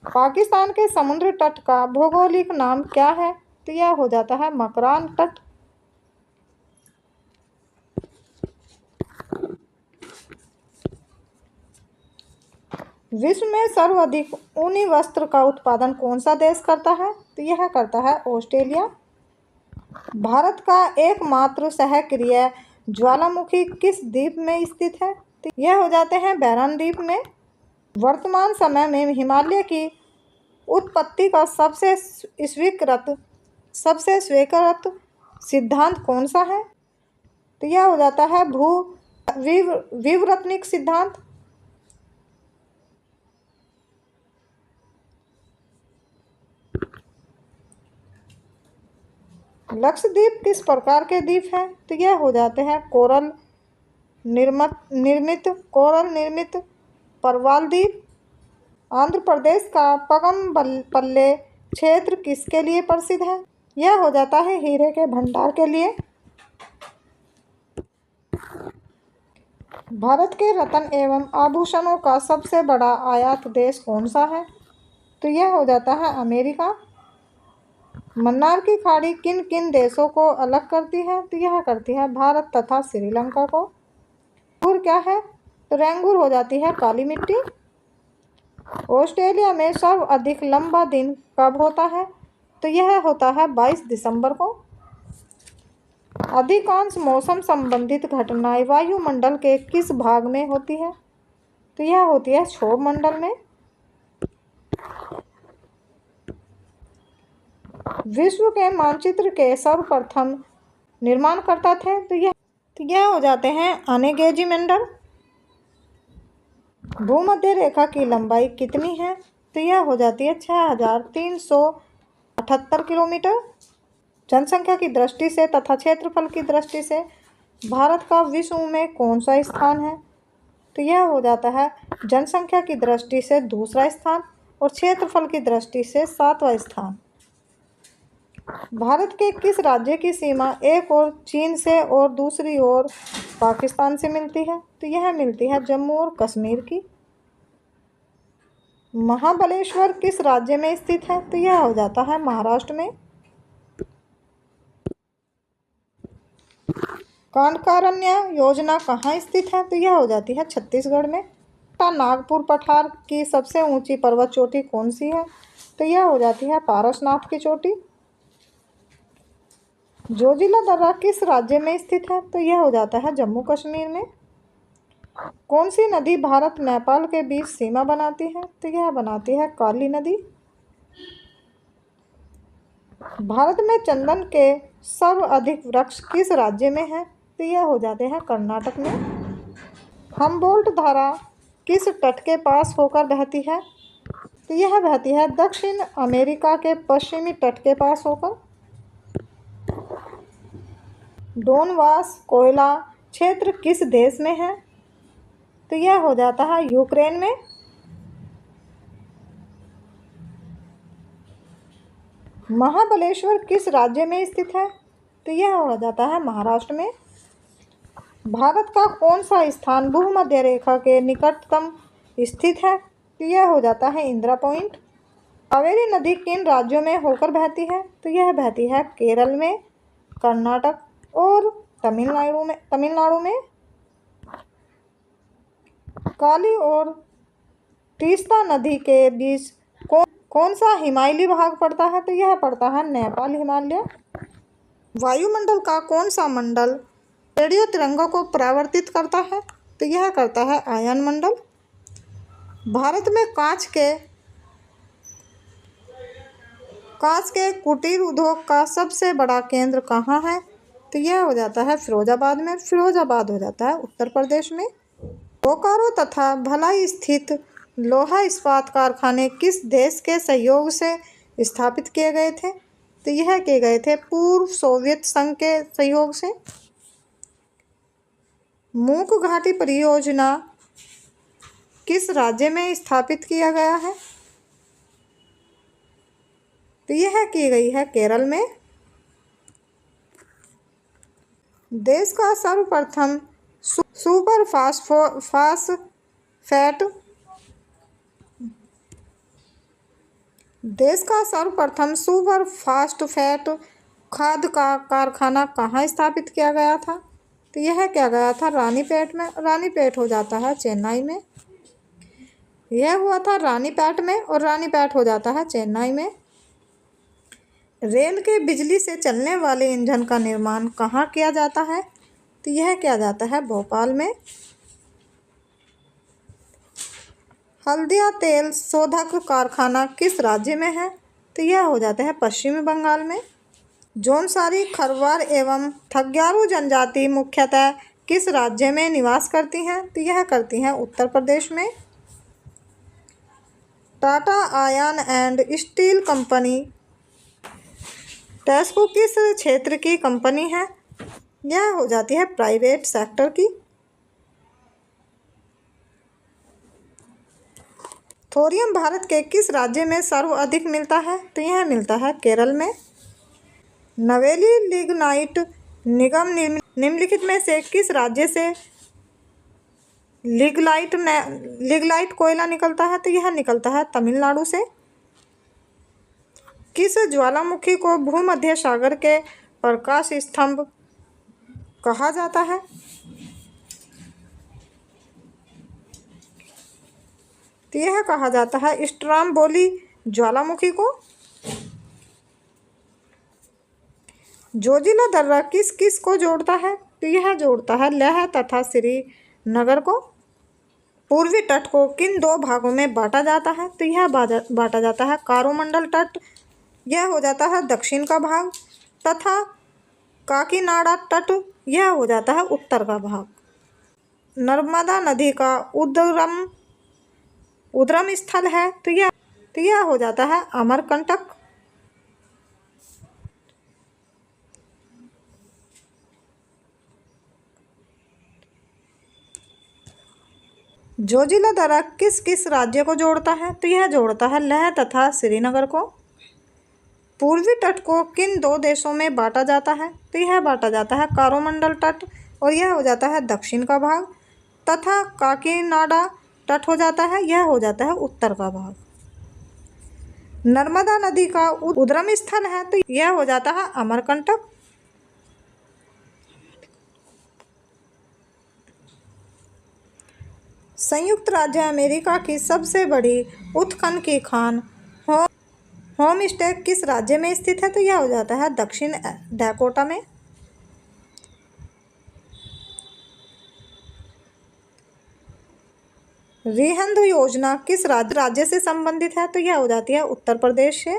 पाकिस्तान के समुद्र तट का भौगोलिक नाम क्या है? तो यह हो जाता है मकरान तट। विश्व में सर्वाधिक ऊनी वस्त्र का उत्पादन कौन सा देश करता है? तो यह करता है ऑस्ट्रेलिया। भारत का एकमात्र सहक्रिय ज्वालामुखी किस द्वीप में स्थित है? तो यह हो जाते हैं बैरन द्वीप में। वर्तमान समय में हिमालय की उत्पत्ति का सबसे स्वीकृत सिद्धांत कौन सा है? तो यह हो जाता है विवर्तनिक सिद्धांत। लक्षद्वीप किस प्रकार के द्वीप हैं? तो यह हो जाते हैं कोरल निर्मित परवाल द्वीप। आंध्र प्रदेश का पगमपल्ले क्षेत्र किसके लिए प्रसिद्ध है? यह हो जाता है हीरे के भंडार के लिए। भारत के रत्न एवं आभूषणों का सबसे बड़ा आयात देश कौन सा है? तो यह हो जाता है अमेरिका। मन्नार की खाड़ी किन किन देशों को अलग करती है? तो यह करती है भारत तथा श्रीलंका को। रेंगूर क्या है? तो रेंगूर हो जाती है काली मिट्टी। ऑस्ट्रेलिया में सर्वाधिक लंबा दिन कब होता है? तो यह होता है 22 दिसंबर को। अधिकांश मौसम संबंधित घटनाएं वायुमंडल के किस भाग में होती है? तो यह होती है क्षोभ मंडल में। विश्व के मानचित्र के सर्वप्रथम निर्माणकर्ता थे? तो यह हो जाते हैं अनेगेजी मेंडल। भूमध्य रेखा की लंबाई कितनी है? तो यह हो जाती है 6378 किलोमीटर। जनसंख्या की दृष्टि से तथा क्षेत्रफल की दृष्टि से भारत का विश्व में कौन सा स्थान है? तो यह हो जाता है जनसंख्या की दृष्टि से दूसरा स्थान और क्षेत्रफल की दृष्टि से 7वां स्थान। भारत के किस राज्य की सीमा एक ओर चीन से और दूसरी ओर पाकिस्तान से मिलती है? तो यह मिलती है जम्मू और कश्मीर की। महाबलेश्वर किस राज्य में स्थित है? तो यह हो जाता है महाराष्ट्र में। कांडकारण्य योजना कहाँ स्थित है? तो यह हो जाती है छत्तीसगढ़ में। नागपुर पठार की सबसे ऊंची पर्वत चोटी कौन सी है? तो यह हो जाती है पारसनाथ की चोटी। जोजिला दर्रा किस राज्य में स्थित है? तो यह हो जाता है जम्मू कश्मीर में। कौन सी नदी भारत नेपाल के बीच सीमा बनाती है? तो यह बनाती है काली नदी। भारत में चंदन के सर्वाधिक वृक्ष किस राज्य में है? तो यह हो जाते हैं कर्नाटक में। हम्बोल्ट धारा किस तट के पास होकर बहती है? तो यह बहती है दक्षिण अमेरिका के पश्चिमी तट के पास होकर। डोनबास कोयला क्षेत्र किस देश में है? तो यह हो जाता है यूक्रेन में। महाबलेश्वर किस राज्य में स्थित है? तो यह हो जाता है महाराष्ट्र में। भारत का कौन सा स्थान भूमध्य रेखा के निकटतम स्थित है? तो यह हो जाता है इंदिरा पॉइंट। कावेरी नदी किन राज्यों में होकर बहती है? तो यह बहती है केरल में, कर्नाटक और तमिलनाडु में। काली और तीस्ता नदी के बीच कौन सा हिमालयी भाग पड़ता है? तो यह पड़ता है नेपाल हिमालय। वायुमंडल का कौन सा मंडल रेडियो तरंगों को परावर्तित करता है? तो यह करता है आयन मंडल। भारत में कांच के कुटीर उद्योग का सबसे बड़ा केंद्र कहाँ है? तो यह हो जाता है फिरोजाबाद में। फिरोजाबाद हो जाता है उत्तर प्रदेश में। बोकारो तथा भिलाई स्थित लोहा इस्पात कारखाने किस देश के सहयोग से स्थापित किए गए थे? तो यह किए गए थे पूर्व सोवियत संघ के सहयोग से। मूक घाटी परियोजना किस राज्य में स्थापित किया गया है? तो यह की गई है केरल में। देश का सर्वप्रथम सुपर फास्फेट खाद का कारखाना कहाँ स्थापित किया गया था? तो यह किया गया था रानीपेट में। रानीपेट हो जाता है चेन्नई में। यह हुआ था रानीपेट में और रानीपेट हो जाता है चेन्नई में। रेल के बिजली से चलने वाले इंजन का निर्माण कहाँ किया जाता है? तो यह किया जाता है भोपाल में। हल्दिया तेल शोधक कारखाना किस राज्य में है? तो यह हो जाता है पश्चिमी बंगाल में। जौनसारी, खरवार एवं थग्यारू जनजाति मुख्यतः किस राज्य में निवास करती हैं? तो यह करती हैं उत्तर प्रदेश में। Tata iron and steel company टेस्को किस क्षेत्र की कंपनी है? यह हो जाती है प्राइवेट सेक्टर की। थोरियम भारत के किस राज्य में सर्वाधिक मिलता है? तो यह मिलता है केरल में। नवेली लिग्नाइट निगम निम्नलिखित में से किस राज्य से लिग्नाइट कोयला निकलता है? तो यह निकलता है तमिलनाडु से। किस ज्वालामुखी को भूमध्य सागर के प्रकाश स्तंभ कहा जाता है? तो यह कहा जाता है स्ट्रोम्बोली ज्वालामुखी को। जोजिला दर्रा किस किस को जोड़ता है? तो यह जोड़ता है लेह तथा श्रीनगर को। पूर्वी तट को किन दो भागों में बांटा जाता है? तो यह बांटा जाता है कारोमंडल तट, यह हो जाता है दक्षिण का भाग, तथा काकीनाडा तट, यह हो जाता है उत्तर का भाग। नर्मदा नदी का उद्गम उद्गम स्थल है तो यह हो जाता है अमरकंटक। जोजिला दर्रा किस किस राज्य को जोड़ता है तो यह जोड़ता है लेह तथा श्रीनगर को। पूर्वी तट को किन दो देशों में बांटा जाता है तो यह बांटा जाता है कोरोमंडल तट और यह हो जाता है दक्षिण का भाग, तथा काकीनाडा तट हो जाता है, यह हो जाता है उत्तर का भाग। नर्मदा नदी का उद्गम स्थल है तो यह हो जाता है अमरकंटक। संयुक्त राज्य अमेरिका की सबसे बड़ी उत्खनन की खान होम स्टे किस राज्य में स्थित है तो यह हो जाता है दक्षिण डैकोटा में। रिहंद योजना किस राज्य से संबंधित है तो यह हो जाती है उत्तर प्रदेश से।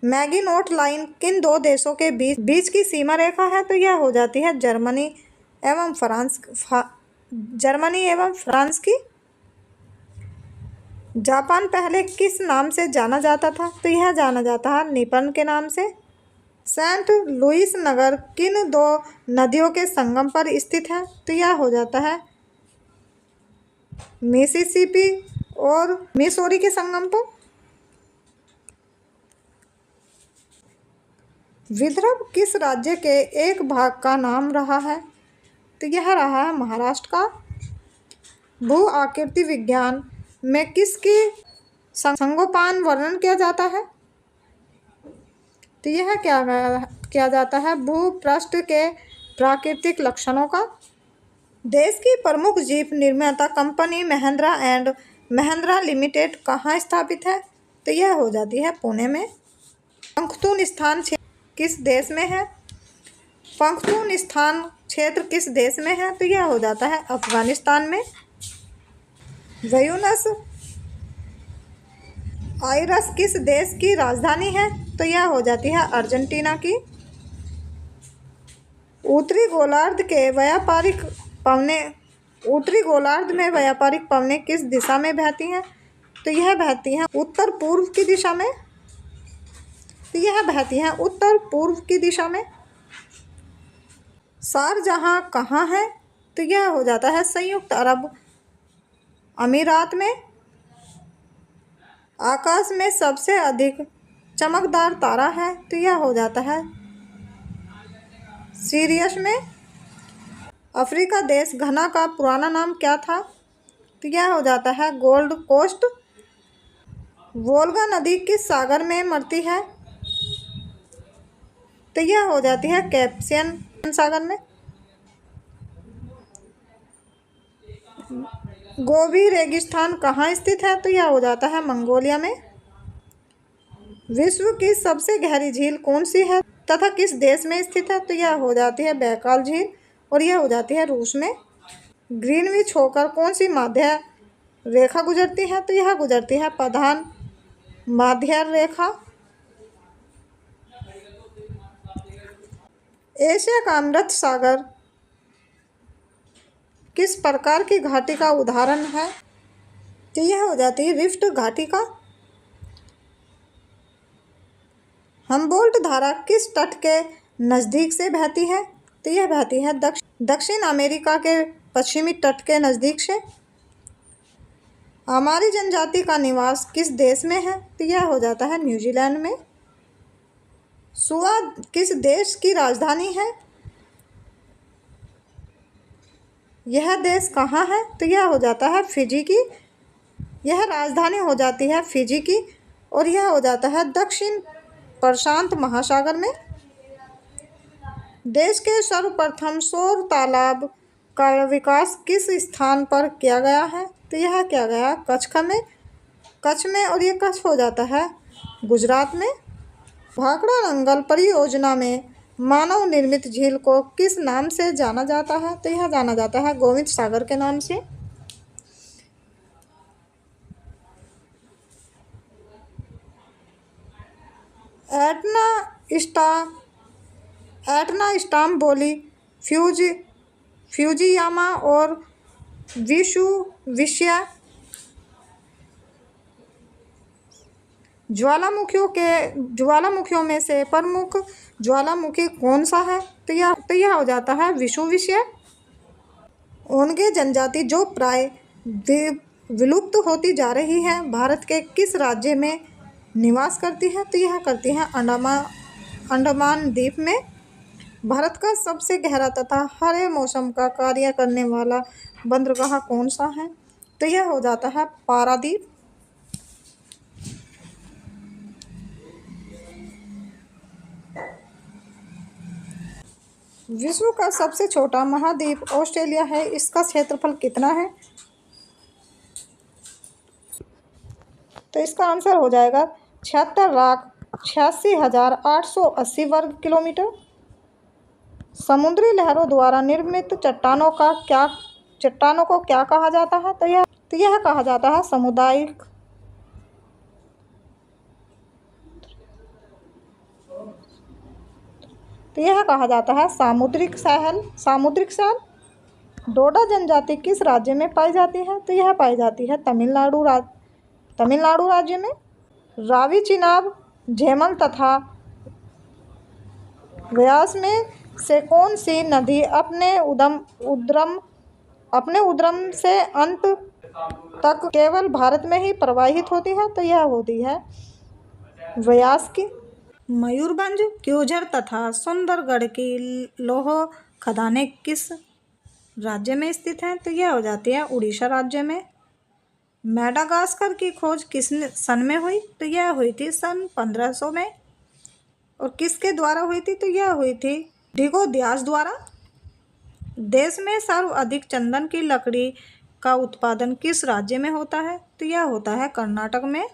मैगिनोट लाइन किन दो देशों के बीच की सीमा रेखा है तो यह हो जाती है जर्मनी एवं फ्रांस की। जापान पहले किस नाम से जाना जाता था तो यह जाना जाता है निपन के नाम से। सेंट लुइस नगर किन दो नदियों के संगम पर स्थित है तो यह हो जाता है मिसिसिपी और मिसौरी के संगम पर। विदर्भ किस राज्य के एक भाग का नाम रहा है तो यह रहा है महाराष्ट्र का। भू आकृति विज्ञान में किसकी संगोपान वर्णन किया जाता है तो यह क्या किया जाता है भूपृष्ठ के प्राकृतिक लक्षणों का। देश की प्रमुख जीप निर्माता company Mahindra and Mahindra limited कहाँ स्थापित है तो यह हो जाती है पुणे में। पंख्तून स्थान किस देश में है? पंख्तून स्थान क्षेत्र किस देश में है तो यह हो जाता है अफगानिस्तान में। ब्यूनस आयर्स किस देश की राजधानी है तो यह हो जाती है अर्जेंटीना की। उत्तरी गोलार्ध में व्यापारिक पवनें किस दिशा में बहती हैं तो यह बहती हैं उत्तर पूर्व की दिशा में। शारजाह कहाँ है तो यह हो जाता है संयुक्त अरब अमीरात में। आकाश में सबसे अधिक चमकदार तारा है तो यह हो जाता है सीरियस में। अफ्रीका देश घना का पुराना नाम क्या था तो यह हो जाता है गोल्ड कोस्ट। वोल्गा नदी किस सागर में मरती है तो यह हो जाती है कैस्पियन सागर में। गोबी रेगिस्तान कहाँ स्थित है तो यह हो जाता है मंगोलिया में। विश्व की सबसे गहरी झील कौन सी है तथा किस देश में स्थित है तो यह हो जाती है बैकाल झील और यह हो जाती है रूस में। ग्रीनविच होकर कौन सी माध्य रेखा गुजरती है तो यह गुजरती है प्रधान माध्य रेखा। एशिया का अमृत सागर किस प्रकार की घाटी का उदाहरण है तो यह हो जाती है रिफ्ट घाटी का। हम्बोल्ट धारा किस तट के नज़दीक से बहती है तो यह बहती है दक्षिण अमेरिका के पश्चिमी तट के नज़दीक से। हमारी जनजाति का निवास किस देश में है तो यह हो जाता है न्यूजीलैंड में। सुआ किस देश की राजधानी है? यह देश कहाँ है तो यह हो जाता है फिजी की। यह राजधानी हो जाती है फिजी की और यह हो जाता है दक्षिण प्रशांत महासागर में। देश के सर्वप्रथम सौर तालाब का विकास किस स्थान पर किया गया है तो यह किया गया कच्छ में और ये कच्छ हो जाता है गुजरात में। भाखड़ा नंगल परियोजना में मानव निर्मित झील को किस नाम से जाना जाता है तो यह जाना जाता है गोविंद सागर के नाम से। एटना स्टाम्बोली फ्यूजियामा और विशुविशिया ज्वालामुखियों में से प्रमुख ज्वालामुखी कौन सा है? तो यह हो जाता है विषुववृष्य। ओंगे जनजाति जो प्राय विलुप्त होती जा रही है, भारत के किस राज्य में निवास करती है? तो यह करती है अंडमान द्वीप में। भारत का सबसे गहरा तथा हरे मौसम का कार्य करने वाला बंदरगाह कौन सा है? तो यह हो जाता है पारादीप। विश्व का सबसे छोटा महाद्वीप ऑस्ट्रेलिया है, इसका क्षेत्रफल कितना है? तो इसका आंसर हो जाएगा 76,86,880 वर्ग किलोमीटर। समुद्री लहरों द्वारा निर्मित चट्टानों को क्या कहा जाता है? तो यह कहा जाता है सामुदायिक। तो यह कहा जाता है सामुद्रिक शैल। डोडा जनजाति किस राज्य में पाई जाती है? तो यह पाई जाती है तमिलनाडु राज्य में। रावी, चिनाब, झेलम तथा व्यास में से कौन सी नदी अपने उद्गम से अंत तक केवल भारत में ही प्रवाहित होती है? तो यह होती है व्यास की। मयूरभंज, क्योंझर तथा सुंदरगढ़ की लौह खदानें किस राज्य में स्थित हैं? तो यह हो जाती है उड़ीसा राज्य में। मेडागास्कर की खोज किस सन में हुई? तो यह हुई थी सन 1500 में। और किसके द्वारा हुई थी? तो यह हुई थी डिगो दियास द्वारा। देश में सर्वाधिक चंदन की लकड़ी का उत्पादन किस राज्य में होता है? तो यह होता है कर्नाटक में।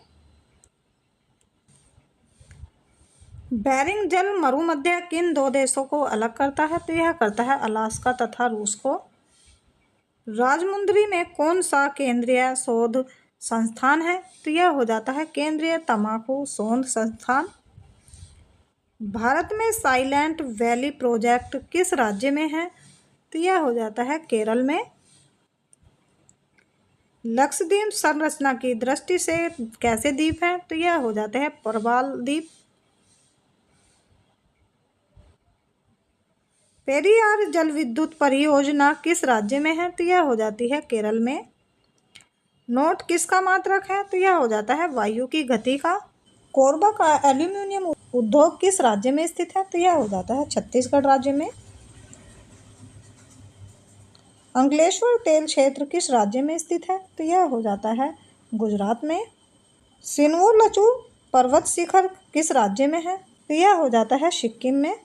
बेरिंग जल मरुमध्य किन दो देशों को अलग करता है? तो यह करता है अलास्का तथा रूस को। राजमुंद्री में कौन सा केंद्रीय शोध संस्थान है? तो यह हो जाता है केंद्रीय तंबाकू शोध संस्थान। भारत में साइलेंट वैली प्रोजेक्ट किस राज्य में है? तो यह हो जाता है केरल में। लक्षद्वीप संरचना की दृष्टि से कैसे द्वीप है? तो यह हो जाते हैं प्रवाल द्वीप। पेरियार जल विद्युत परियोजना किस राज्य में है? तो यह हो जाती है केरल में। नोट किसका मात्रक है? तो यह हो जाता है वायु की गति का। कोरबा का एल्यूमिनियम उद्योग किस राज्य में स्थित है? तो यह हो जाता है छत्तीसगढ़ राज्य में। अंकलेश्वर तेल क्षेत्र किस राज्य में स्थित है? तो यह हो जाता है गुजरात में। सिनवो लचू पर्वत शिखर किस राज्य में है? तो यह हो जाता है सिक्किम में।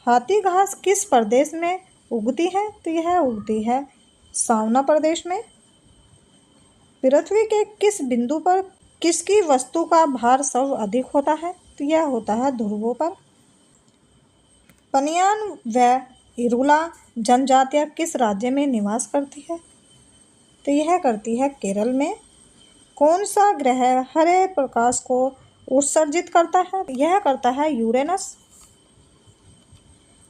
हाथी घास किस प्रदेश में उगती है? तो यह उगती है सावना प्रदेश में। पृथ्वी के किस बिंदु पर किसकी वस्तु का भार सब अधिक होता है? तो यह होता है ध्रुवों पर। पनियान व इरुला जनजातियां किस राज्य में निवास करती है? तो यह करती है केरल में। कौन सा ग्रह हरे प्रकाश को उत्सर्जित करता है? यह करता है यूरेनस।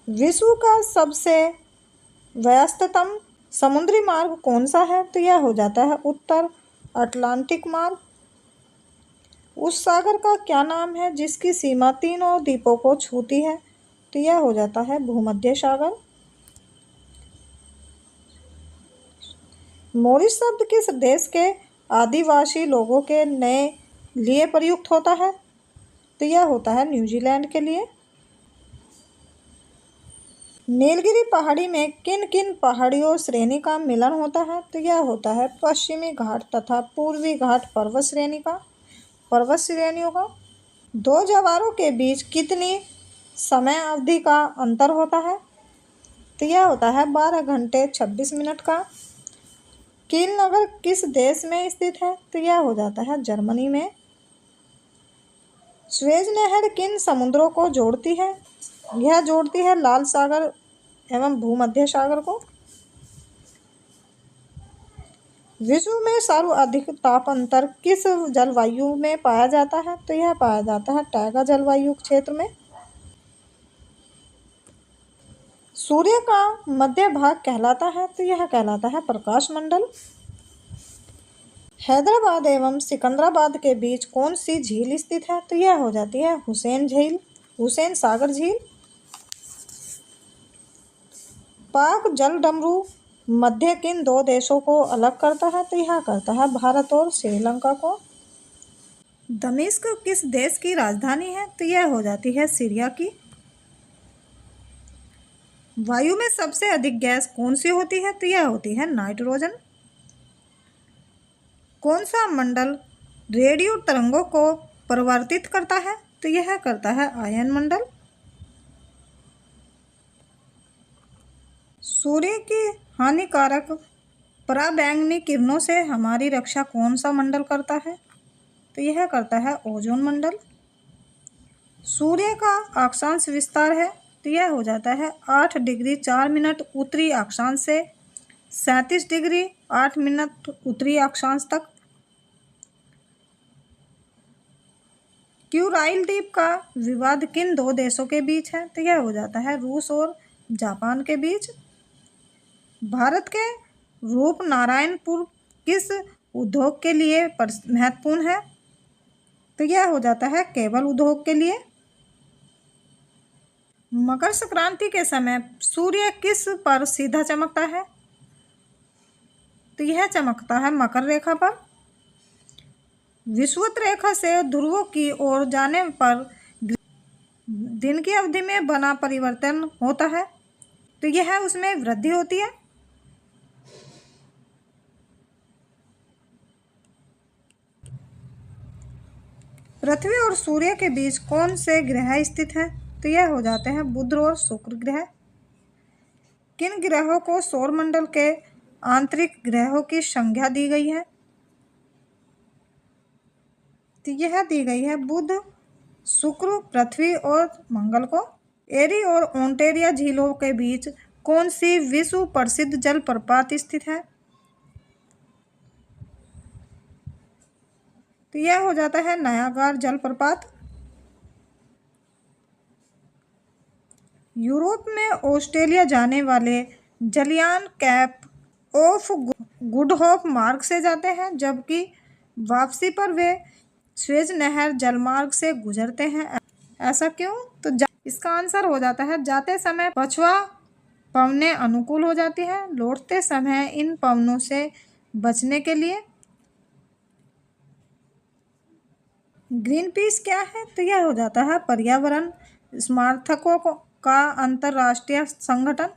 विश्व का सबसे व्यस्ततम समुद्री मार्ग कौन सा है? तो यह हो जाता है उत्तर अटलांटिक मार्ग। उस सागर का क्या नाम है जिसकी सीमा तीनों द्वीपों को छूती है? तो यह हो जाता है भूमध्य सागर। मॉरिस शब्द किस देश के आदिवासी लोगों के नए लिए प्रयुक्त होता है? तो यह होता है न्यूजीलैंड के लिए। नीलगिरी पहाड़ी में किन किन पहाड़ियों श्रेणी का मिलन होता है? तो यह होता है पश्चिमी घाट तथा पूर्वी घाट पर्वत श्रेणियों का। दो जवारों के बीच कितनी समय अवधि का अंतर होता है? तो यह होता है 12 घंटे 26 मिनट का। कील नगर किस देश में स्थित है? तो यह हो जाता है जर्मनी में। स्वेज नहर किन समुद्रों को जोड़ती है? यह जोड़ती है लाल सागर एवं भूमध्य सागर को। विश्व में सर्वाधिक ताप अंतर किस जलवायु में पाया जाता है? तो यह पाया जाता है टैगा जलवायु क्षेत्र में। सूर्य का मध्य भाग कहलाता है? तो यह कहलाता है प्रकाश मंडल। हैदराबाद एवं सिकंदराबाद के बीच कौन सी झील स्थित है? तो यह हो जाती है हुसैन झील, हुसैन सागर झील। पाक जलडमरू मध्य किन दो देशों को अलग करता है? तो यह करता है भारत और श्रीलंका को। दमिश्क किस देश की राजधानी है? तो यह हो जाती है सीरिया की। वायु में सबसे अधिक गैस कौन सी होती है? तो यह होती है नाइट्रोजन। कौन सा मंडल रेडियो तरंगों को परावर्तित करता है? तो यह करता है आयन मंडल। सूर्य की हानिकारक पराबैंगनी किरणों से हमारी रक्षा कौन सा मंडल करता है? तो यह करता है ओजोन मंडल। सूर्य का अक्षांश विस्तार है, तो यह हो जाता है 8 डिग्री 4 मिनट उत्तरी अक्षांश से 37 डिग्री 8 मिनट उत्तरी अक्षांश तक। क्यूराइल द्वीप का विवाद किन दो देशों के बीच है? तो यह हो जाता है रूस और जापान के बीच। भारत के रूपनारायणपुर किस उद्योग के लिए महत्वपूर्ण है? तो यह हो जाता है केबल उद्योग के लिए। मकर संक्रांति के समय सूर्य किस पर सीधा चमकता है? तो यह चमकता है मकर रेखा पर। विषुवत रेखा से ध्रुवों की ओर जाने पर दिन की अवधि में बना परिवर्तन होता है, तो यह उसमें वृद्धि होती है। पृथ्वी और सूर्य के बीच कौन से ग्रह स्थित हैं? तो यह हो जाते हैं बुध और शुक्र ग्रह। किन ग्रहों को सौरमंडल के आंतरिक ग्रहों की संज्ञा दी गई है? तो यह दी गई है बुध, शुक्र, पृथ्वी और मंगल को। एरी और ओंटेरिया झीलों के बीच कौन सी विश्व प्रसिद्ध जलप्रपात स्थित है? तो यह हो जाता है नायागार जलप्रपात। यूरोप में ऑस्ट्रेलिया जाने वाले जलियान कैप ऑफ गुड होप मार्ग से जाते हैं, जबकि वापसी पर वे स्वेज नहर जलमार्ग से गुजरते हैं। ऐसा क्यों? तो इसका आंसर हो जाता है जाते समय पछुआ पवनें अनुकूल हो जाती है, लौटते समय इन पवनों से बचने के लिए। ग्रीन पीस क्या है? तो यह हो जाता है पर्यावरण समर्थकों का अंतरराष्ट्रीय संगठन।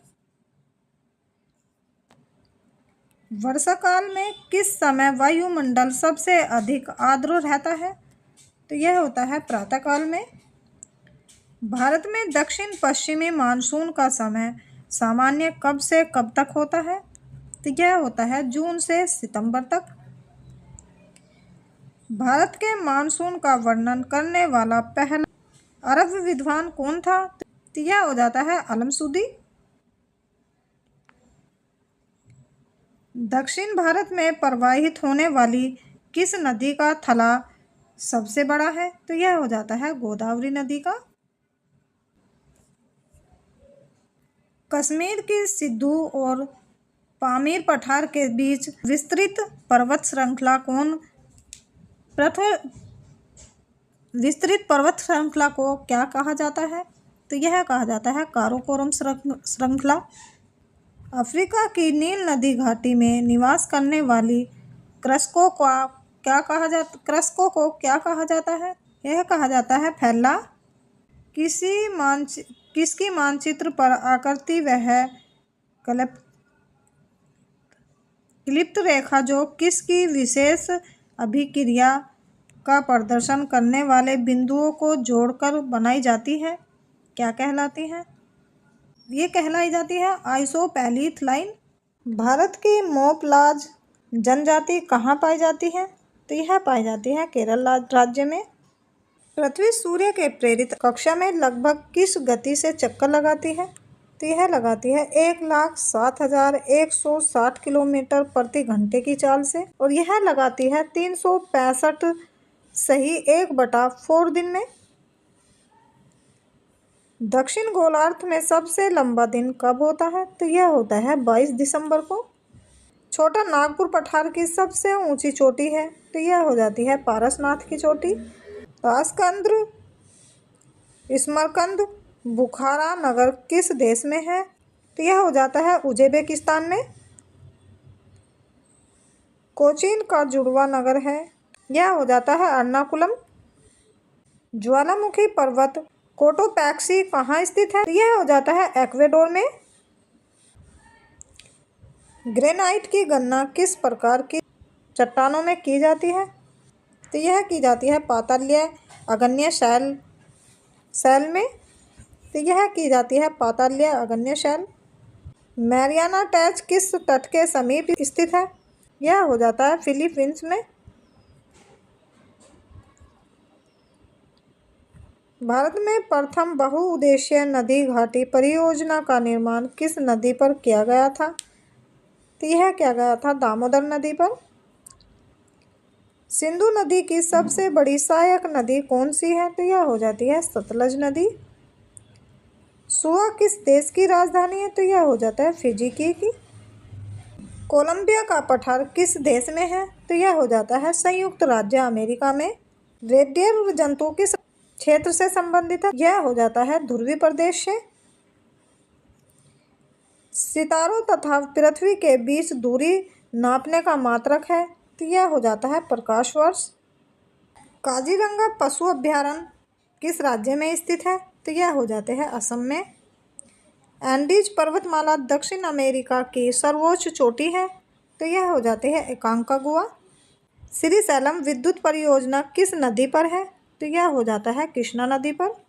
वर्षा काल में किस समय वायुमंडल सबसे अधिक आर्द्र रहता है? तो यह होता है प्रातः काल में। भारत में दक्षिण पश्चिमी मानसून का समय सामान्य कब से कब तक होता है? तो यह होता है जून से सितंबर तक। भारत के मानसून का वर्णन करने वाला पहला अरब विद्वान कौन था? तो यह हो जाता है अलमसूदी। दक्षिण भारत में प्रवाहित होने वाली किस नदी का थला सबसे बड़ा है? तो यह हो जाता है गोदावरी नदी का। कश्मीर की सिद्धू और पामीर पठार के बीच विस्तृत पर्वत श्रृंखला विस्तृत पर्वत श्रृंखला को क्या कहा जाता है? तो यह कहा जाता है काराकोरम श्रृंखला। अफ्रीका की नील नदी घाटी में निवास करने वाली कृषकों को क्या कहा जाता है? यह कहा जाता है फैला। किसकी मानचित्र पर आकृति वह क्लिप्त रेखा जो किसकी विशेष अभिक्रिया का प्रदर्शन करने वाले बिंदुओं को जोड़कर बनाई जाती है, क्या कहलाती है? ये कहलाई जाती है आइसोपैलिथ लाइन। भारत की मोपलाज जनजाति कहाँ पाई जाती है? तो यह पाई जाती है केरल राज्य में। पृथ्वी सूर्य के प्रेरित कक्षा में लगभग किस गति से चक्कर लगाती है? तो यह लगाती है 1,07,160 किलोमीटर प्रति घंटे की चाल से, और यह लगाती है 365 सही 1/4 दिन में। दक्षिण गोलार्ध में सबसे लंबा दिन कब होता है? तो यह होता है 22 दिसंबर को। छोटा नागपुर पठार की सबसे ऊंची चोटी है, तो यह हो जाती है पारसनाथ की चोटी। ताशकंद स्मरकंद बुखारा नगर किस देश में है, तो यह हो जाता है उज्बेकिस्तान में। कोचीन का जुड़वा नगर है, यह हो जाता है एर्नाकुलम। ज्वालामुखी पर्वत कोटोपैक्सी कहाँ स्थित है, तो यह हो जाता है इक्वाडोर में। ग्रेनाइट की गणना किस प्रकार की चट्टानों में की जाती है, तो यह की जाती है पाताल्य अग्न्यय शैल में, तो यह की जाती है पाताल्य अग्न्यय शैल। मैरियाना ट्रेंच किस तट के समीप स्थित है, यह हो जाता है फिलीपींस में। भारत में प्रथम बहुउद्देशीय नदी घाटी परियोजना का निर्माण किस नदी पर किया गया था, तो यह किया गया था दामोदर नदी पर। सिंधु नदी की सबसे बड़ी सहायक नदी कौन सी है, तो यह हो जाती है सतलज नदी। सुआ किस देश की राजधानी है, तो यह हो जाता है फिजी की। कोलंबिया का पठार किस देश में है, तो यह हो जाता है संयुक्त राज्य अमेरिका में। रेडियल जंतु किस क्षेत्र से संबंधित है, यह हो जाता है ध्रुवीय प्रदेश से। सितारों तथा पृथ्वी के बीच दूरी नापने का मात्रक है, तो यह हो जाता है प्रकाश वर्ष। काजीरंगा पशु अभयारण्य किस राज्य में स्थित है, तो यह हो जाते हैं असम में। एंडीज पर्वतमाला दक्षिण अमेरिका की सर्वोच्च चोटी है, तो यह हो जाते हैं एकांकागुआ। श्रीशैलम विद्युत परियोजना किस नदी पर है, तो यह हो जाता है कृष्णा नदी पर।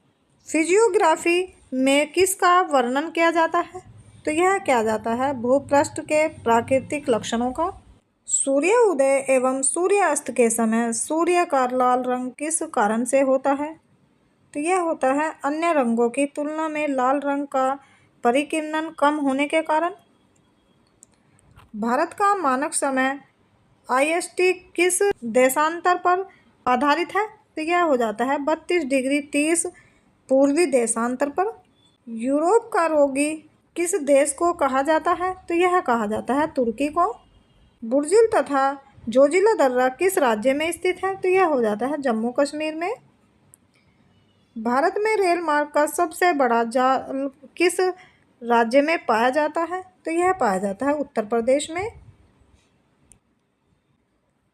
फिजियोग्राफी में किसका वर्णन किया जाता है, तो यह किया जाता है भूपृष्ठ के प्राकृतिक लक्षणों का। सूर्य उदय एवं सूर्यास्त के समय सूर्य का लाल रंग किस कारण से होता है, तो यह होता है अन्य रंगों की तुलना में लाल रंग का परिकिरणन कम होने के कारण। भारत का मानक समय IST किस देशांतर पर आधारित है, तो यह हो जाता है 32 डिग्री 30 पूर्वी देशांतर पर। यूरोप का रोगी किस देश को कहा जाता है, तो यह कहा जाता है तुर्की को। बुर्जिल तथा जोजिला दर्रा किस राज्य में स्थित है, तो यह हो जाता है जम्मू कश्मीर में। भारत में रेल मार्ग का सबसे बड़ा जाल किस राज्य में पाया जाता है, तो यह पाया जाता है उत्तर प्रदेश में।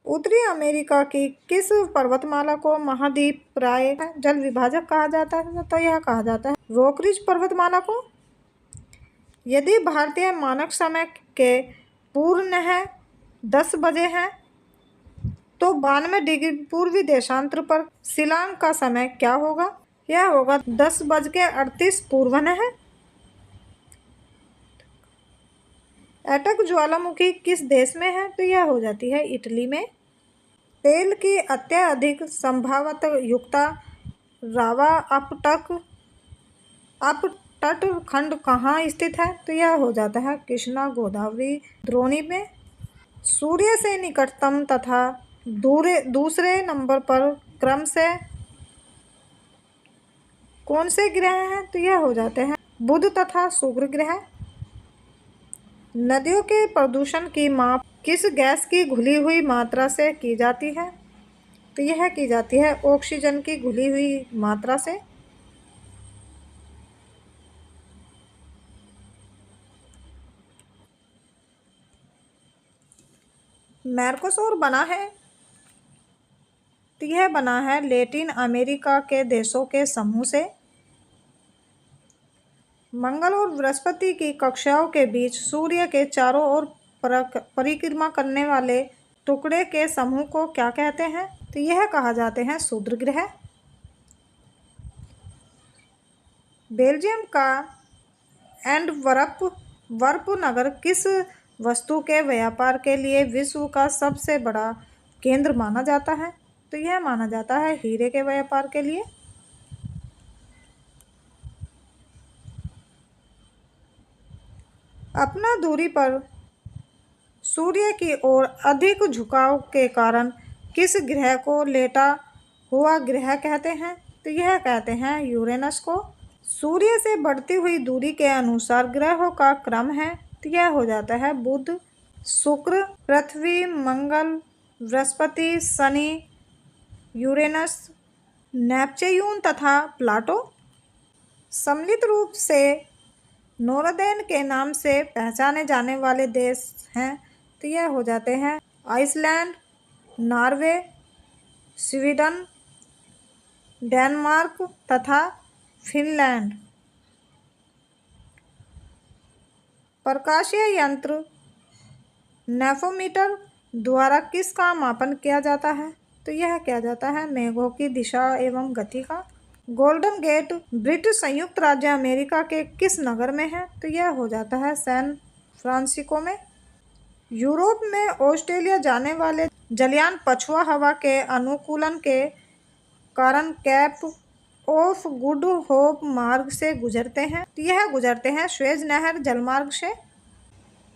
उत्तरी अमेरिका की किस पर्वतमाला को महाद्वीप प्राय जल विभाजक कहा जाता है, तो यह कहा जाता है रोकरिज पर्वतमाला को। यदि भारतीय मानक समय के पूर्णतः 10 बजे हैं, तो 92 डिग्री पूर्वी देशांतर पर शिलांग का समय क्या होगा, यह होगा 10:38 पूर्वाह्न। एटक ज्वालामुखी किस देश में है, तो यह हो जाती है इटली में। तेल की अत्यधिक संभावत युक्ता रावा अपतट खंड कहाँ स्थित है, तो यह हो जाता है कृष्णा गोदावरी द्रोणी में। सूर्य से निकटतम तथा दूसरे नंबर पर क्रम से कौन से ग्रह हैं, तो यह हो जाते हैं बुध तथा शुक्र ग्रह। नदियों के प्रदूषण की माप किस गैस की घुली हुई मात्रा से की जाती है, तो यह की जाती है ऑक्सीजन की घुली हुई मात्रा से। मेरकोसुर बना है, तो यह बना है लैटिन अमेरिका के देशों के समूह से। मंगल और बृहस्पति की कक्षाओं के बीच सूर्य के चारों ओर परिक्रमा करने वाले टुकड़े के समूह को क्या कहते हैं, तो यह कहा जाते हैं क्षुद्र ग्रह। बेल्जियम का एंटवर्प नगर किस वस्तु के व्यापार के लिए विश्व का सबसे बड़ा केंद्र माना जाता है, तो यह माना जाता है हीरे के व्यापार के लिए। अपना दूरी पर सूर्य की ओर अधिक झुकाव के कारण किस ग्रह को लेटा हुआ ग्रह कहते हैं, तो यह कहते हैं यूरेनस को। सूर्य से बढ़ती हुई दूरी के अनुसार ग्रहों का क्रम है, तो यह हो जाता है बुध शुक्र, पृथ्वी, मंगल, बृहस्पति, शनि, यूरेनस, नेपच्यून तथा प्लाटो। सम्मिलित रूप से नॉर्वेन के नाम से पहचाने जाने वाले देश हैं तो यह हो जाते हैं आइसलैंड, नॉर्वे, स्वीडन, डेनमार्क तथा फिनलैंड। प्रकाशीय यंत्र नेफोमीटर द्वारा किसका मापन किया जाता है तो यह किया जाता है मेघों की दिशा एवं गति का। गोल्डन गेट ब्रिटिश संयुक्त राज्य अमेरिका के किस नगर में है तो यह हो जाता है सैन फ्रांसिस्को में। यूरोप में ऑस्ट्रेलिया जाने वाले जलयान पछुआ हवा के अनुकूलन के कारण कैप ऑफ गुड होप मार्ग से गुजरते हैं तो यह गुजरते हैं स्वेज नहर जलमार्ग से।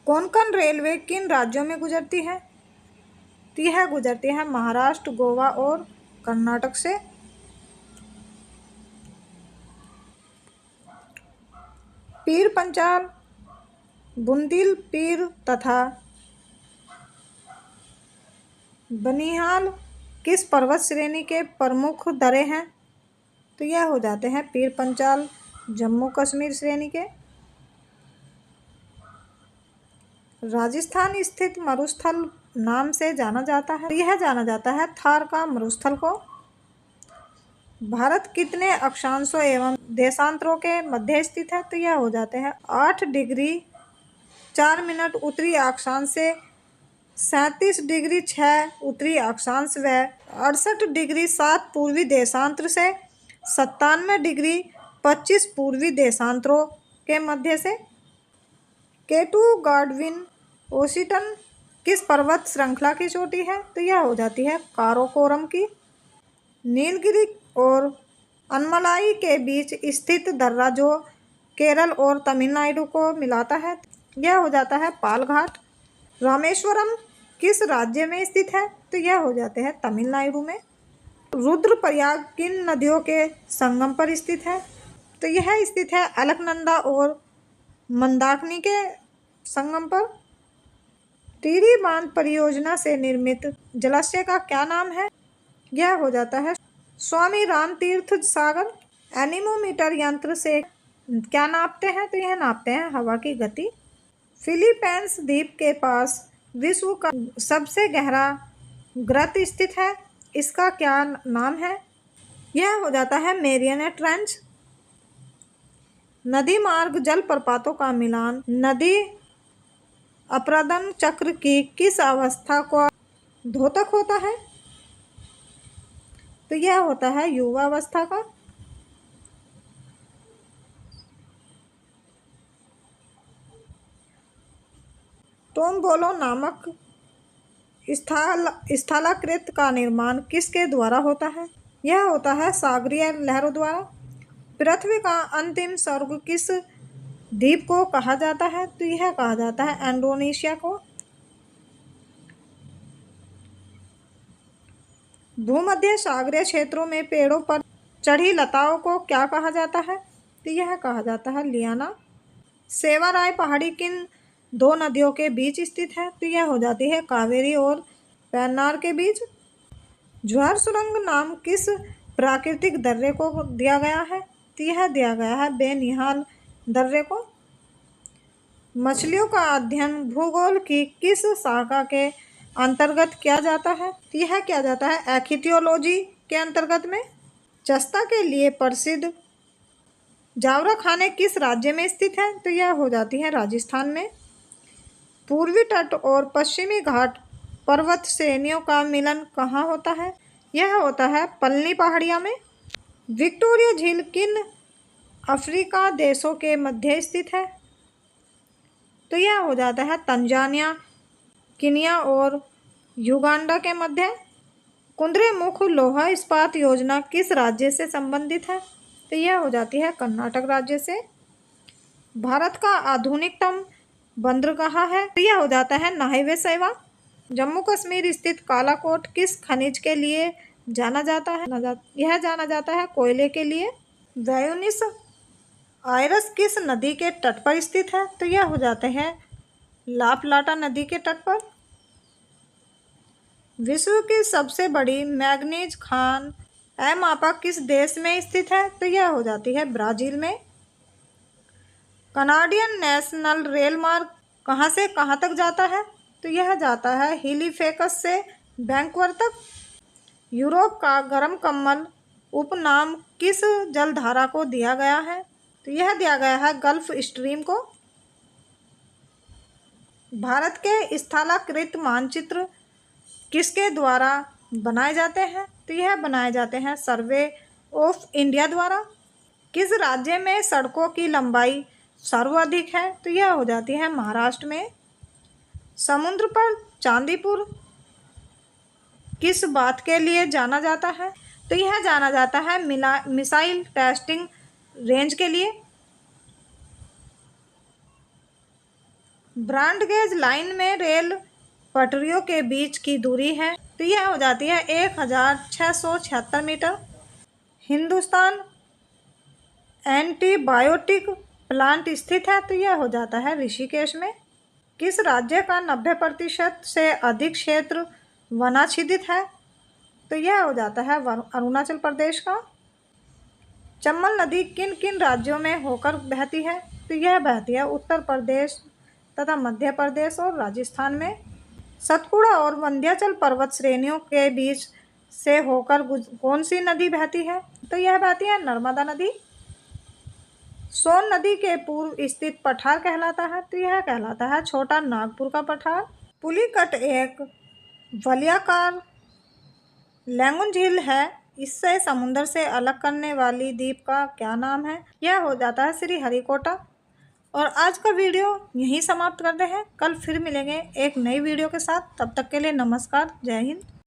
कोंकण रेलवे किन राज्यों में गुजरती है तो यह गुजरती है महाराष्ट्र, गोवा और कर्नाटक से। पीर पंचाल, बुंदेल पीर तथा बनिहाल किस पर्वत श्रेणी के प्रमुख दर्रे हैं तो यह हो जाते हैं पीर पंचाल जम्मू कश्मीर श्रेणी के। राजस्थान स्थित मरुस्थल नाम से जाना जाता है यह जाना जाता है थार का मरुस्थल को। भारत कितने अक्षांशों एवं देशांतरों के मध्य स्थित है तो यह हो जाते हैं 8 डिग्री 4 मिनट उत्तरी अक्षांश से 37 डिग्री 6 उत्तरी अक्षांश व 68 डिग्री 7 पूर्वी देशांतर से 97 डिग्री 25 पूर्वी देशांतरों के मध्य से। केटू गाडविन ओसिटन किस पर्वत श्रृंखला की चोटी है तो यह हो जाती है काराकोरम की। नीलगिरी और अनमलाई के बीच स्थित दर्रा जो केरल और तमिलनाडु को मिलाता है यह हो जाता है पालघाट। रामेश्वरम किस राज्य में स्थित है तो यह हो जाते हैं तमिलनाडु में। रुद्रप्रयाग किन नदियों के संगम पर स्थित है तो यह स्थित है अलकनंदा और मंदाकिनी के संगम पर। टिहरी बांध परियोजना से निर्मित जलाशय का क्या नाम है यह हो जाता है स्वामी राम तीर्थ सागर। एनीमोमीटर यंत्र से क्या नापते हैं तो यह नापते हैं हवा की गति। फिलीपींस द्वीप के पास विश्व का सबसे गहरा गर्त स्थित है इसका क्या नाम है यह हो जाता है मेरियाना ट्रेंच। नदी मार्ग जलप्रपातों का मिलान नदी अपरदन चक्र की किस अवस्था को द्योतक होता है तो यह होता है युवा अवस्था का। टोम्बोलो नामक स्थलाकृत का निर्माण किसके द्वारा होता है यह होता है सागरीय लहरों द्वारा। पृथ्वी का अंतिम स्वर्ग किस द्वीप को कहा जाता है तो यह कहा जाता है इंडोनेशिया को। भूमध्य सागरीय क्षेत्रों में पेड़ों पर चढ़ी लताओं को क्या कहा जाता है तो यह कहा जाता है लियाना। सेवाराय पहाड़ी किन 2 नदियों के बीच स्थित है तो यह हो जाती है कावेरी और पेन्नार के बीच। ज्वार सुरंग नाम किस प्राकृतिक दर्रे को दिया गया है तो यह दिया गया है बेनिहाल दर्रे को। मछलियों का अध्ययन भूगोल की किस शाखा के अंतर्गत किया जाता है तो यह किया जाता है एथियोलॉजी के अंतर्गत में। चस्ता के लिए प्रसिद्ध जावरा खाने किस राज्य में स्थित है तो यह हो जाती है राजस्थान में। पूर्वी तट और पश्चिमी घाट पर्वत श्रेणियों का मिलन कहाँ होता है यह होता है पलनी पहाड़ियाँ में। विक्टोरिया झील किन अफ्रीका देशों के मध्य स्थित है तो यह हो जाता है तंजानिया, केन्या और युगांडा के मध्य। कुद्रेमुख लोहा इस्पात योजना किस राज्य से संबंधित है तो यह हो जाती है कर्नाटक राज्य से। भारत का आधुनिकतम बंदरगाह है तो यह हो जाता है नाहवे सेवा। जम्मू कश्मीर स्थित कालाकोट किस खनिज के लिए जाना जाता है यह जाना जाता है कोयले के लिए। ब्यूनस आयर्स किस नदी के तट पर स्थित है तो यह हो जाते हैं लापलाटा नदी के तट पर। विश्व की सबसे बड़ी मैग्नीज खान मापा किस देश में स्थित है? तो यह हो जाती है ब्राजील में। कनाडियन नेशनल रेल मार्ग कहाँ से कहाँ तक जाता है? तो यह जाता है हिलिफेकस से वैंकूवर तक। यूरोप का गर्म कम्बल उपनाम किस जलधारा को दिया गया है? तो यह दिया गया है गल्फ स्ट्रीम को। भारत के स्थलाकृत मानचित्र किसके द्वारा बनाए जाते हैं? तो यह बनाए जाते हैं सर्वे ऑफ इंडिया द्वारा। किस राज्य में सड़कों की लंबाई सर्वाधिक है? तो यह हो जाती है महाराष्ट्र में। समुद्र पर चांदीपुर किस बात के लिए जाना जाता है? तो यह जाना जाता है मिसाइल टेस्टिंग रेंज के लिए। ब्रॉड गेज लाइन में रेल पटरियों के बीच की दूरी है, तो यह हो जाती है 1676 मीटर। हिंदुस्तान एंटीबायोटिक प्लांट स्थित है, तो यह हो जाता है ऋषिकेश में। किस राज्य का 90% से अधिक क्षेत्र वनाच्छादित है? तो यह हो जाता है अरुणाचल प्रदेश का। चंबल नदी किन किन राज्यों में होकर बहती है? तो यह बहती है उत्तर प्रदेश तथा मध्य प्रदेश और राजस्थान में। सतपुड़ा और विंध्याचल पर्वत श्रेणियों के बीच से होकर कौन सी नदी बहती है? तो यह बहती है नर्मदा नदी। सोन नदी के पूर्व स्थित पठार कहलाता है, तो यह कहलाता है छोटा नागपुर का पठार। पुलिकट एक वलयाकार लैगून झील है, इससे समुद्र से अलग करने वाली द्वीप का क्या नाम है? यह हो जाता है श्री हरिकोटा। और आज का वीडियो यहीं समाप्त करते हैं। कल फिर मिलेंगे एक नई वीडियो के साथ। तब तक के लिए नमस्कार, जय हिंद।